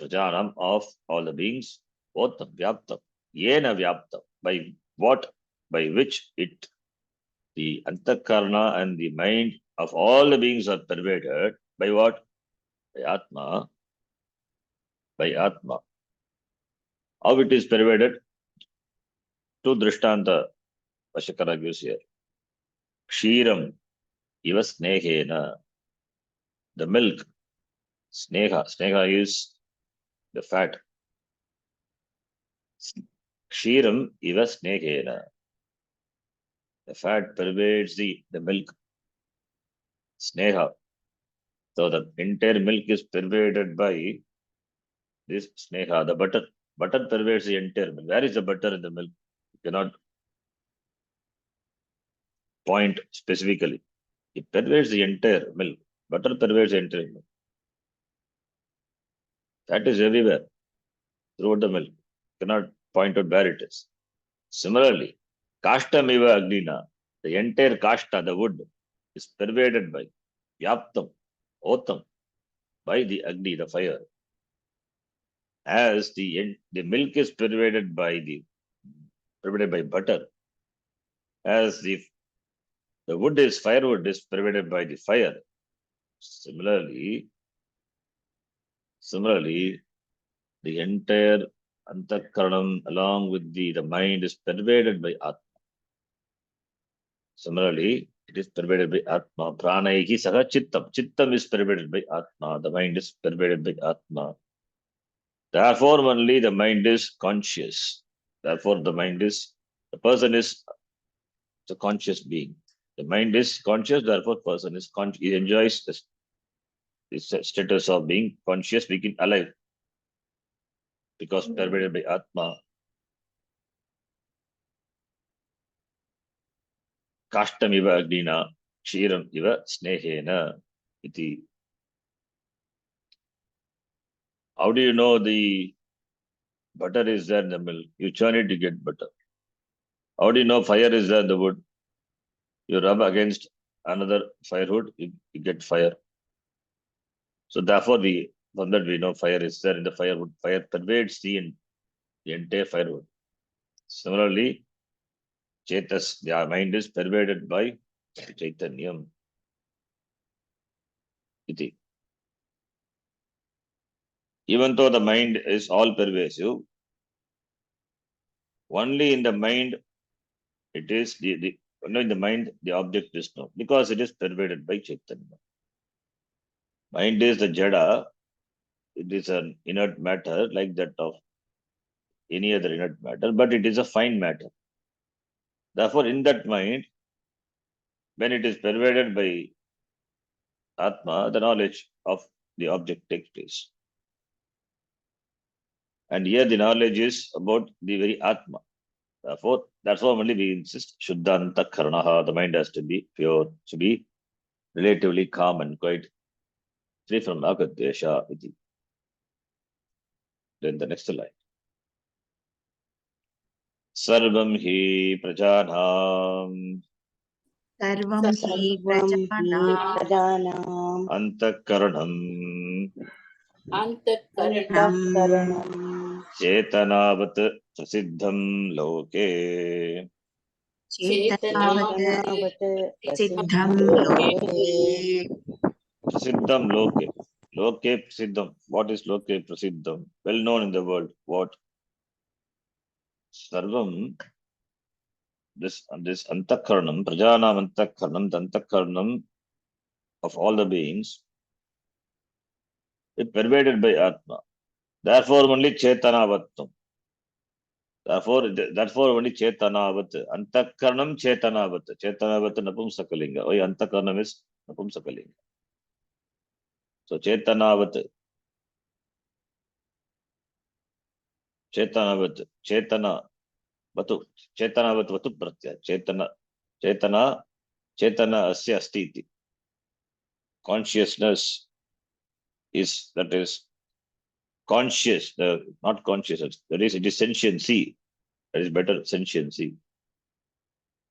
prajanam, of all the beings. Otam, vyaptam, yena vyaptam. By what? By which it, the antakarana and the mind of all the beings are pervaded. By what? By Atma. By Atma. How it is pervaded? Two drishtanta Vashakara gives here. Kshiram iva snehena. The milk. Sneha. Sneha is the fat. Kshiram iva snehena. The fat pervades the milk. Sneha. So the entire milk is pervaded by this sneha, the butter. Butter pervades the entire milk. Where is the butter in the milk? You cannot point specifically. It pervades the entire milk. Butter pervades the entire milk. Fat is everywhere throughout the milk. You cannot point out where it is. Similarly, kashtamiva agnina, the entire kashta, the wood, is pervaded by yaptam, otam, by the agni, the fire. As the milk is pervaded by butter, as the wood is firewood is pervaded by the fire. Similarly, the entire antakaranam along with the mind is pervaded by Atma. Similarly, it is pervaded by Atma. Pranaihi saha chittam. Chittam is pervaded by Atma. The mind is pervaded by Atma. Therefore, only the mind is conscious. Therefore, the person is a conscious being. The mind is conscious, therefore, person is conscious. He enjoys this status of being conscious, being alive, because pervaded by Atma. Kashtam iva agnina, kshiram iva snehena. Iti. How do you know the butter is there in the milk? You churn it, you get butter. How do you know fire is there in the wood? You rub against another firewood, you get fire. So therefore, from that we know fire is there in the firewood. Fire pervades the entire firewood. Similarly, Chetas, the mind is pervaded by Chaitanyam. Iti. Even though the mind is all pervasive, only in the mind it is only in the mind the object is known, because it is pervaded by Chaitanya. Mind is the jada, it is an inert matter like that of any other inert matter, but it is a fine matter. Therefore, in that mind, when it is pervaded by Atma, the knowledge of the object takes place. And here the knowledge is about the very Atma. Therefore, that's why only we insist, Shuddhanta Karanaha, the mind has to be pure, to be relatively calm and quite free from Agadesha. Then the next line. Sarvam hi prajanam Sarvam hi सर्वं हि prajanam प्रजानाम् antakaranam अन्तःकरणम् chetanavat prasiddham loke. चेतनावत् चेतनावत् सिद्धं प्रसिद्धं लोके लोके Prasiddham loke. Loke prasiddham. What is loke prasiddham? Well known in the world. What? Sarvam, this antakaranam, prajanam antakaranam, the antakaranam of all the beings, It's pervaded by Atma. Therefore only Chetanavattam. Therefore only Chetanavat. Antakaranam Chetanavat. Chetanavat Napumsakalinga. Why Antakaranam is Napumsakalinga. So Chetanavat. Chetana Vatu. Chetanavat Vatu Pratya. Chetana Asya Asti iti. Consciousness that is conscious, not conscious, that is, it is sentiency. That is better, sentiency.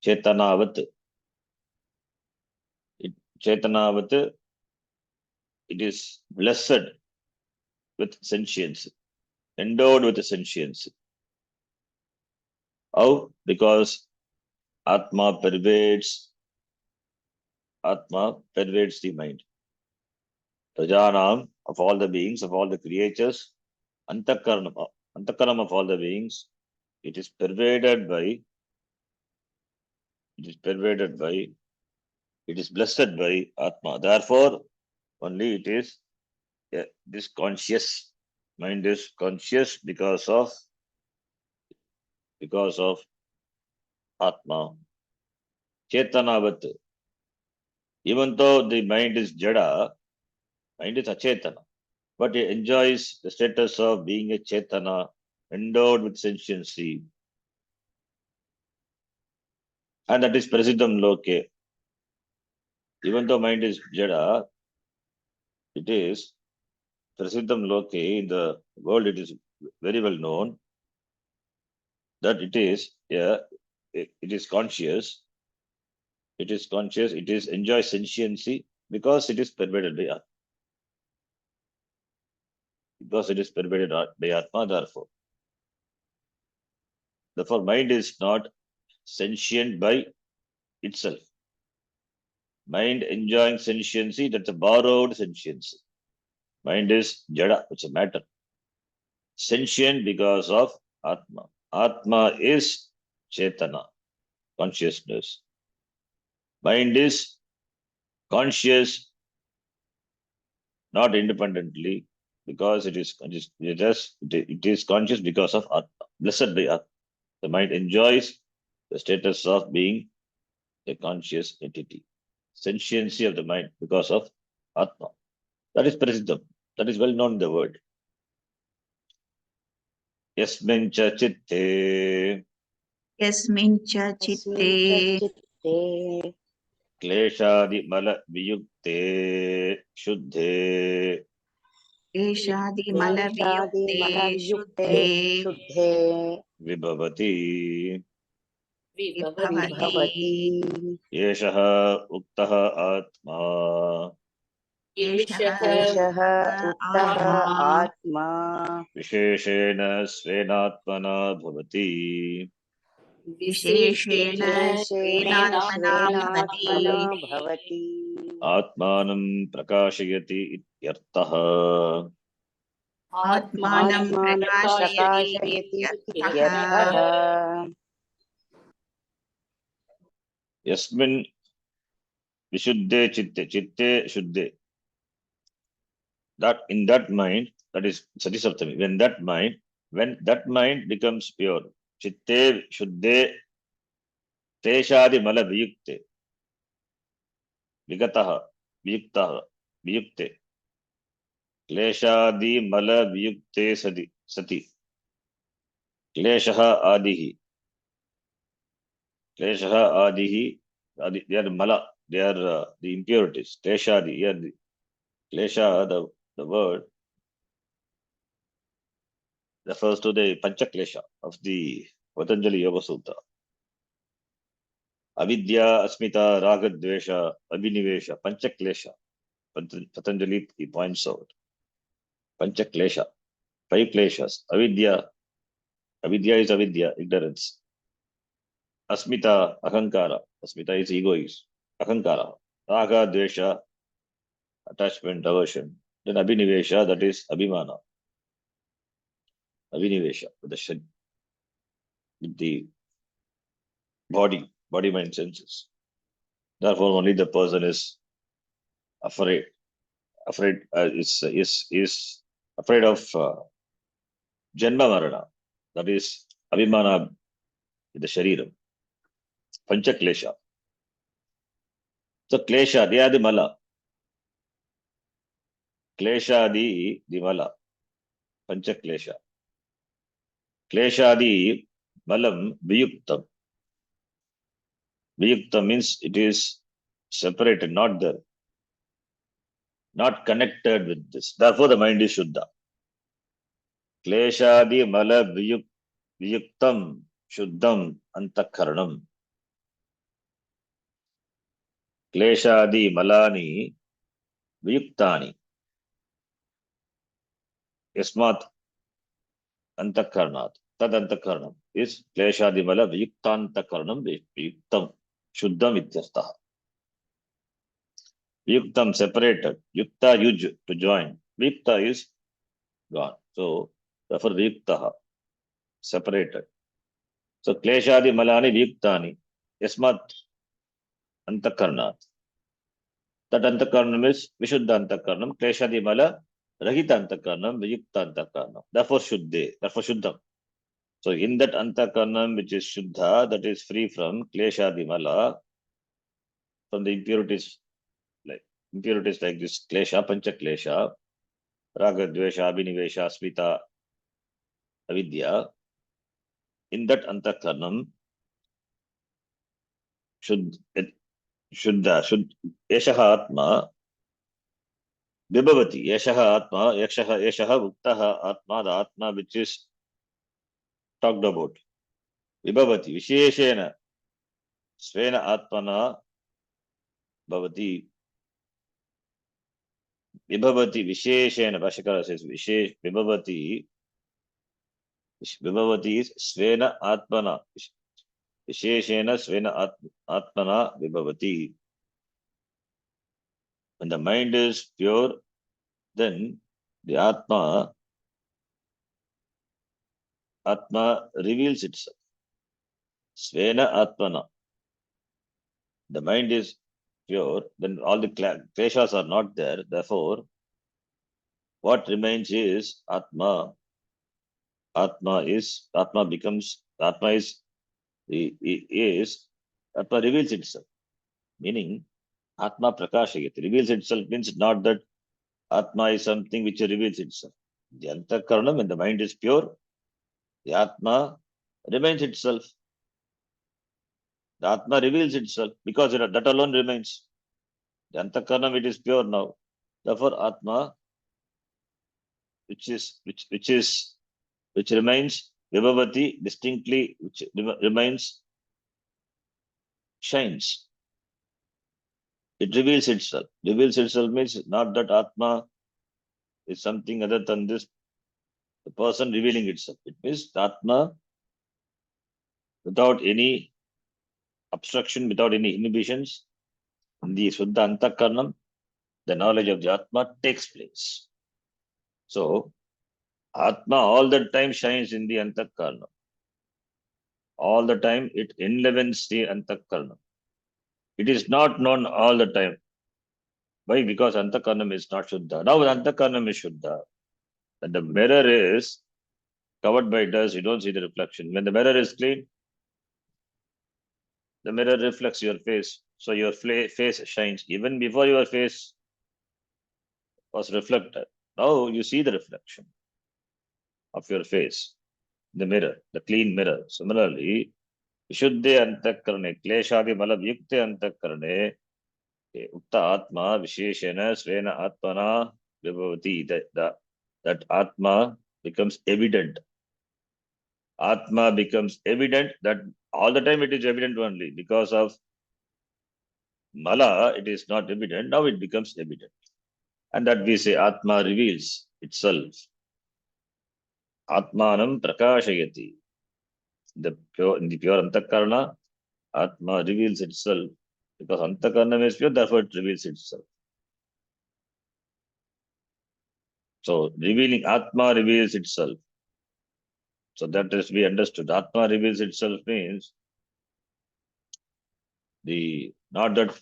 Chetanavat. Chetanavat, it is blessed with sentience, endowed with sentience. How? Because Atma pervades the mind. Prajanam, of all the beings, of all the creatures, Antakaranam of all the beings, it is pervaded by, it is blessed by Atma. Therefore, only it is this conscious mind is conscious because of Atma. Chetanavat. Even though the mind is Jada, mind is Achetana, but it enjoys the status of being a Chetana, endowed with sentiency. And that is Prasiddham Loke. Even though mind is Jada, it is Prasiddham Loke. In the world, it is very well known that it is conscious. It is conscious. It is enjoys sentiency because it is pervaded by Atma. Therefore, mind is not sentient by itself. Mind enjoying sentiency, that's a borrowed sentiency. Mind is Jada, it's a matter. Sentient because of Atma. Atma is Chetana, consciousness. Mind is conscious, not independently, because it is conscious because of Atma, blessed by Atma. The mind enjoys the status of being a conscious entity. Sentiency of the mind because of Atma. That is Prasiddham. That is well known in the world. Yasmin cha chitte यस्मिन् च चित्ते चित्ते kleshadi mala viyukte shuddhe एषादिमलवियुक्ते क्लेशादिमलवियुक्ते शुद्धे शुद्धे vibhavati विभवति विभवति yeshah uktah atma एषः एषः उक्तः आत्मा आत्मा visheshena svenatmana bhavati विशेषेण विशेषेण स्वेनात्मना भवति स्वेनात्मना भवति atmanam prakashayati ityartah. आत्मानं आत्मानं प्रकाशयति प्रकाशयति इत्यर्थः इत्यर्थः Yasmin vishuddhe chitte shuddhe. That in that mind, that is Sati Saptami, when that mind becomes pure, chitte shuddhe teshadi mala viyukte, vigataha, viyukte, kleshadi mala viyukte sati, kleshaha adihi, they are mala, they are the impurities, kleshadi, here the klesha, the word refers to the pancha klesha of the Patanjali Yoga Sutra. Avidya, Asmita, Raga, Dvesha, Abhinivesha, Panchaklesha. Patanjali he points out. Panchaklesha, 5 kleshas. Avidya is avidya, ignorance. Asmita, ahankara. Asmita is egoism. Ahankara. Raga, Dvesha, attachment, aversion. Then Abhinivesha, that is Abhimana. Abhinivesha, with the body, mind, senses. Therefore, only the person is afraid. afraid is afraid of Janma Marana. That is Abhimana in the Shariram. Pancha Klesha. So Klesha, they are the Mala. Kleshadi, the Mala. Pancha Klesha. Kleshadi Malam Viyuktam. Viyuktam means it is separated, not there, not connected with this. Therefore, the mind is Shuddha. Kleshadi Mala Viyuktam Shuddham Antakaranam. Kleshadi Malani Viyuktani. Yasmat Antakarnat. Tad Antakaranam is Kleshadi Mala Viyuktantakaranam Viyuktam Shuddham Ityastha. Yuktam separated. Yukta yuj to join. Viyukta is gone. So therefore Viyuktaha separated. So Kleshadi Malani Viyuktani. Yasmat Antakarnat. That Antakarnam is Vishuddha Antakarnam. Kleshadi Mala Rahita Antakarnam Viyukta Antakarnam. Therefore Shuddhe. Therefore Shuddham. So in that Antakarnam which is Shuddha, that is free from Kleshadi Mala, from the impurities like this Klesha, Pancha Klesha, Raga, Dvesha, Abhinivesha, Smita, Avidya. In that Antakarnam, should Yeshaha Atma, Vibhavati, Yeshaha Atma, Yeshaha Uktaha Atma, the Atma which is talked about. Vibhavati, Visheshena, Svena Atmana, Bhavati. Vibhavati, Visheshena, Bhashakara says, Vibhavati is Svena Atmana. Visheshena Svena Atmana Vibhavati. When the mind is pure, then the Atma reveals itself. Svena Atmana. The mind is pure, then all the kleshas are not there. Therefore, what remains is Atma. Atma is Atma reveals itself. Meaning Atma Prakashayat. Reveals itself means not that Atma is something which reveals itself. The Antakaranam, when the mind is pure, the Atma remains itself. The Atma reveals itself because that alone remains. The Antakaranam, it is pure now. Therefore, Atma, which remains Vibhavati distinctly, which remains, shines. It reveals itself. Reveals itself means not that Atma is something other than this, the person revealing itself. It means Atma, without any obstruction, without any inhibitions, in the Suddha Antakaranam, the knowledge of the Atma takes place. So, Atma all the time shines in the Antakaranam. All the time it enlevens the Antakaranam. It is not known all the time. Why? Because Antakaranam is not Shuddha. Now Antakaranam is Shuddha. When the mirror is covered by dust, you don't see the reflection. When the mirror is clean, the mirror reflects your face. So your face shines. Even before your face was reflected, now you see the reflection of your face, the mirror, the clean mirror. Similarly, Vishuddhe Antakarane, Kleshadi Malab Yukte Antakarane, Ukta Atma, Visheshena, Svena Atmana, Vibhavati, that Atma becomes evident. Atma becomes evident, that all the time it is evident only. Because of Mala, it is not evident. Now it becomes evident. And that we say Atma reveals itself. Atmanam Prakashayati. In the pure Antakarana, Atma reveals itself. Because Antakarana is pure, therefore it reveals itself. So revealing Atma reveals itself. So that is we understood. Atma reveals itself means not that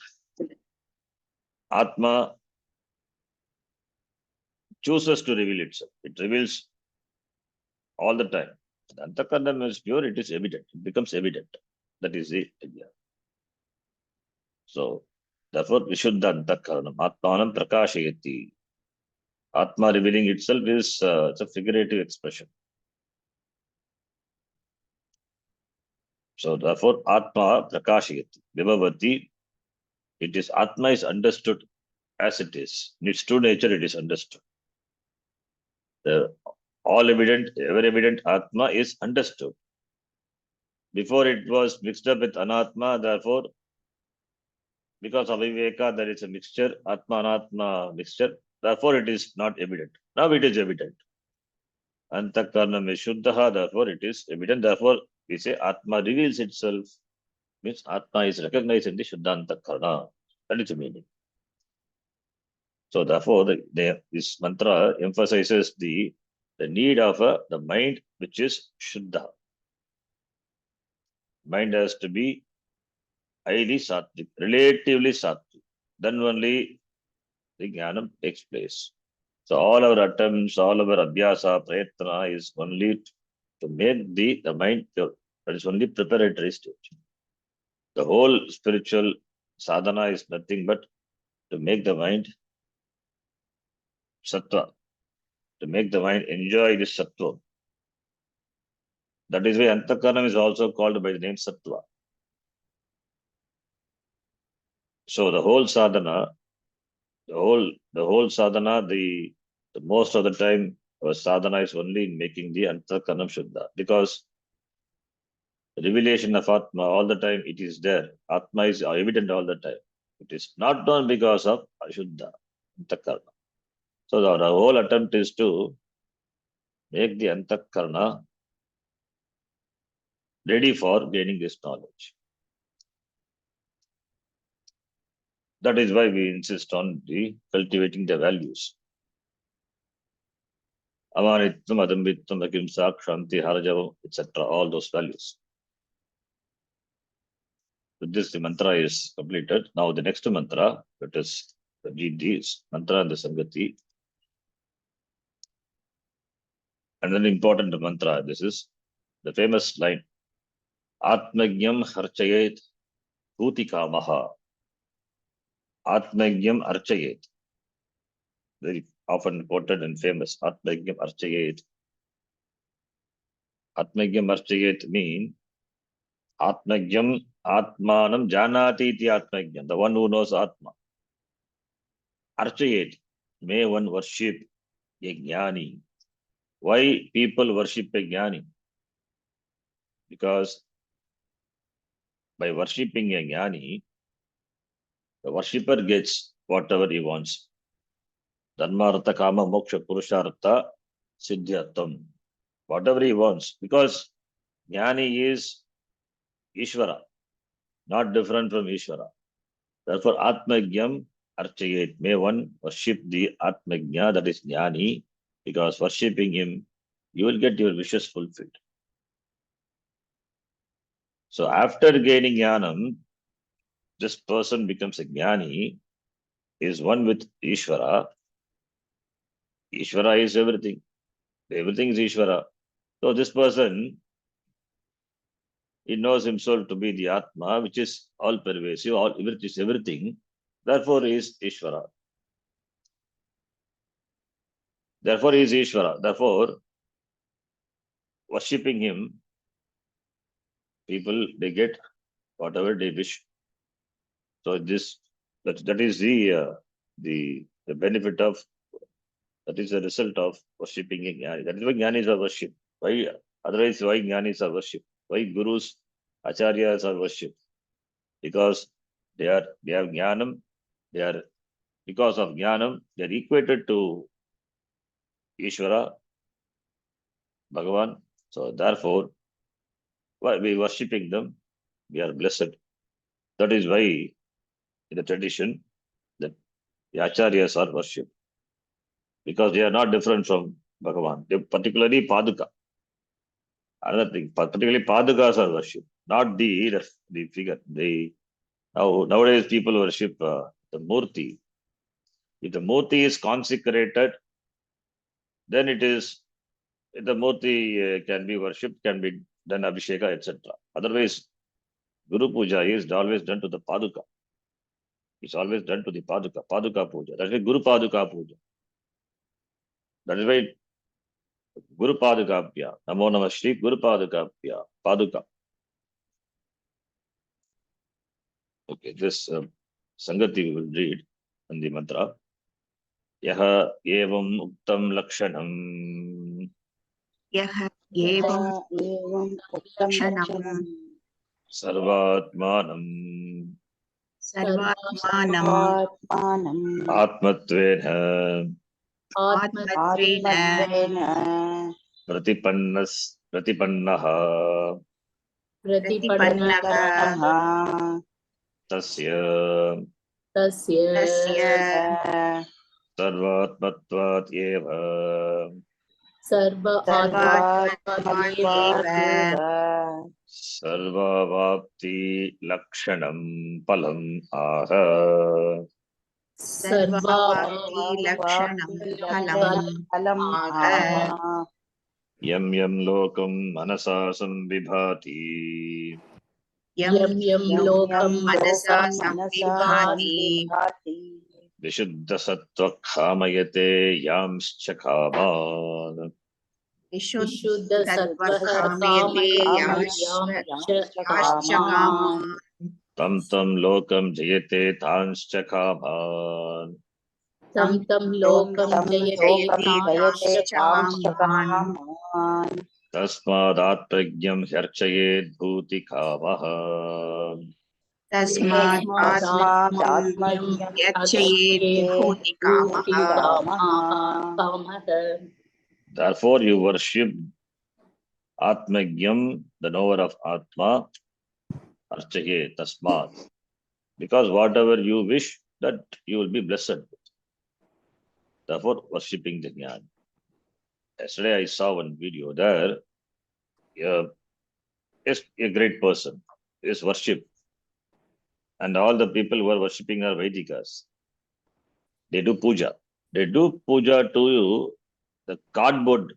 Atma chooses to reveal itself. It reveals all the time. The Antakaranam is pure, it is evident. It becomes evident. That is the idea. So, therefore, Vishuddha Antakaranam, Atmanam Prakashayati. Atma revealing itself is it's a figurative expression. So, therefore, Atma Prakashayati. Vibhavati, it is Atma is understood as it is. In its true nature, it is understood. The all evident, ever evident Atma is understood. Before it was mixed up with Anatma, therefore, because of Viveka, there is a mixture, Atma Anatma mixture. Therefore, it is not evident. Now it is evident. Antakaranam is Shuddha, therefore it is evident. Therefore, we say Atma reveals itself, means Atma is recognized in the Shuddha Antakarana. That is the meaning. So, therefore, this mantra emphasizes the need of the mind which is Shuddha. Mind has to be highly sattvic, relatively sattvic. Then only the jnanam takes place. So all our attempts, all our abhyasa, prayatna is only to make the mind pure. That is only preparatory stage. The whole spiritual sadhana is nothing but to make the mind sattva, to make the mind enjoy this sattva. That is why Antakaranam is also called by the name sattva. So the whole sadhana, the whole sadhana, the most of the time our sadhana is only in making the Antakaranam Shuddha. Because revelation of Atma all the time it is there. Atma is evident all the time. It is not done because of Ashuddha, Antakarna. So the whole attempt is to make the Antakarna ready for gaining this knowledge. That is why we insist on the cultivating the values. Amanitvam, Adambitvam, Akimsa, Kshanti, Harajavam, etc. All those values. With this, the mantra is completed. Now the next mantra, let us read these mantra and the Sangati. And an important mantra, this is the famous line, Atmajnam Harchayet Bhutikamaha. Atmajnam Archayet. Very often quoted and famous. Atmajnam Archayet. Atmajnam Archayet mean Atmajnam Atmanam Janati iti Atmajnam, the one who knows Atma. Archayet, may one worship a jnani. Why people worship a jnani? Because by worshipping a jnani, the worshipper gets whatever he wants. Dharmartha Kama Moksha Purushartha Siddhyatam. Whatever he wants. Because jnani is Ishvara, not different from Ishvara. Therefore, Atmajnam Archayet. May one worship the Atmajna, that is jnani, because worshipping him, you will get your wishes fulfilled. So after gaining jnanam, this person becomes a jnani, is one with Ishvara. Ishvara is everything. Everything is Ishvara. So this person, he knows himself to be the Atma, which is all pervasive, which is everything. Therefore, he is Ishvara. Therefore, he is Ishvara. Therefore, worshipping him, people, they get whatever they wish. So that is the benefit of, that is the result of worshipping a jnani. That is why jnanis are worshipped. Why otherwise why jnanis are worshipped? Why gurus, acharyas are worshipped? Because they have jnanam, because of jnanam, they are equated to Ishvara, Bhagavan. So therefore, why we worshipping them, we are blessed. That is why in the tradition that the acharyas are worshipped. Because they are not different from Bhagavan. They particularly Paduka. Another thing, particularly Padukas are worshipped, not the figure. Nowadays people worship the Murti. If the Murti is consecrated, then it is the Murti can be worshipped, can be done Abhisheka, etc. Otherwise, Guru Puja is always done to the Paduka. It's always done to the Paduka, Paduka Puja. That's why Guru Paduka Puja. That is why Guru Padukapya, Namo Namah Shri Guru Padukapya, Paduka. Okay, this Sangati we will read in the mantra. Yaha evam uktam lakshanam यः यः एवं एवम् उक्तं क्षणं लक्षणम् sarvatmanam सर्वात्मानं आत्मानम् atmatvena आत्मत्वेन आत्मत्वेन pratipannaha प्रतिपन्नः प्रतिपन्नः tasya तस्य sarvatmatvat eva सर्वात्मत्वादेव सर्वात्मत्वादेव sarvavapti lakshanam palam aha सर्ववाप्तिलक्षणं फलम् फलम् आह आह yam yam lokam manasa sambibhati यं यं यं मनसा लोकं मनसा संविभाति संविभाति vishuddha sattva khamayate yamscha khaman विशुद्धसत्त्वकामयते कामयाश्च याश्च कामान् कामान् tam tam lokam jayate tanscha khaman तं तं लोकं तं लोकं जयते जयते तांश्च तांश्च कामान् कामान् tasmadat pragyam hyarchayet bhuti kamaha तस्मात् आत्मज्ञं तस्मादात्मज्ञं यच्चयेत् भूतिकामः भूतिकामः therefore you worship Atmagyam, the knower of Atma, Archaye, Tasmat. Because whatever you wish, that you will be blessed with. Therefore, worshipping the Jnana. Yesterday I saw one video there. Is a great person, is worshipped. And all the people who are worshipping are Vedikas. They do puja. They do puja to you, the cardboard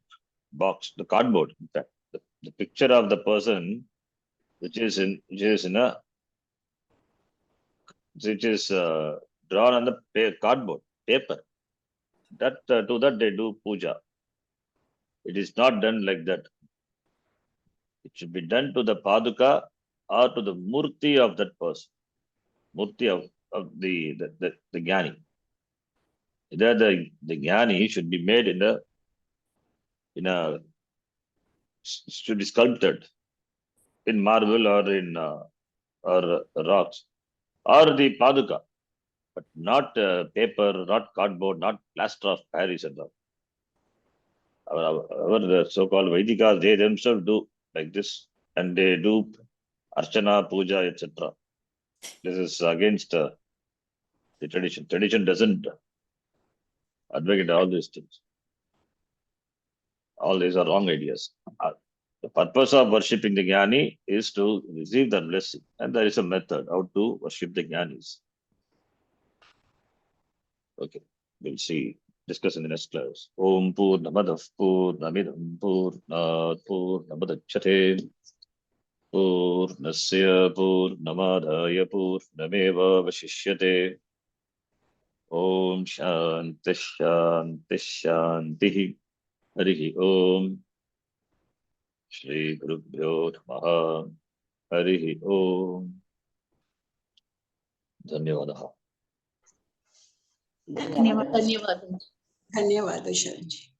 box, the cardboard, in fact, the picture of the person which is drawn on the cardboard paper. That to that they do puja. It is not done like that. It should be done to the paduka or to the murti of that person, murti of the jnani. Either the jnani should be made in a should be sculpted in marble or in or rocks, or the paduka, but not paper, not cardboard, not plaster of Paris and all. Our so-called Vedikas, they themselves do like this, and they do Archana, Puja, etc. This is against the tradition. Tradition doesn't advocate all these things. All these are wrong ideas. The purpose of worshipping the Jnani is to receive the blessing, and there is a method how to worship the Jnanis. Okay, we'll see. Discuss in the next class. Om Purnamadav Purnamidam Purnat Purnamadachyate Purnasya Purnamadaya Purnameva Vashishyate. Om Shanti Shanti Shanti. Harihi Om. Shri Gurubhyo Namaha. Harihi Om. Dhanyavadaha. धन्यवादः धन्यवाद धन्यवाद शरणजी।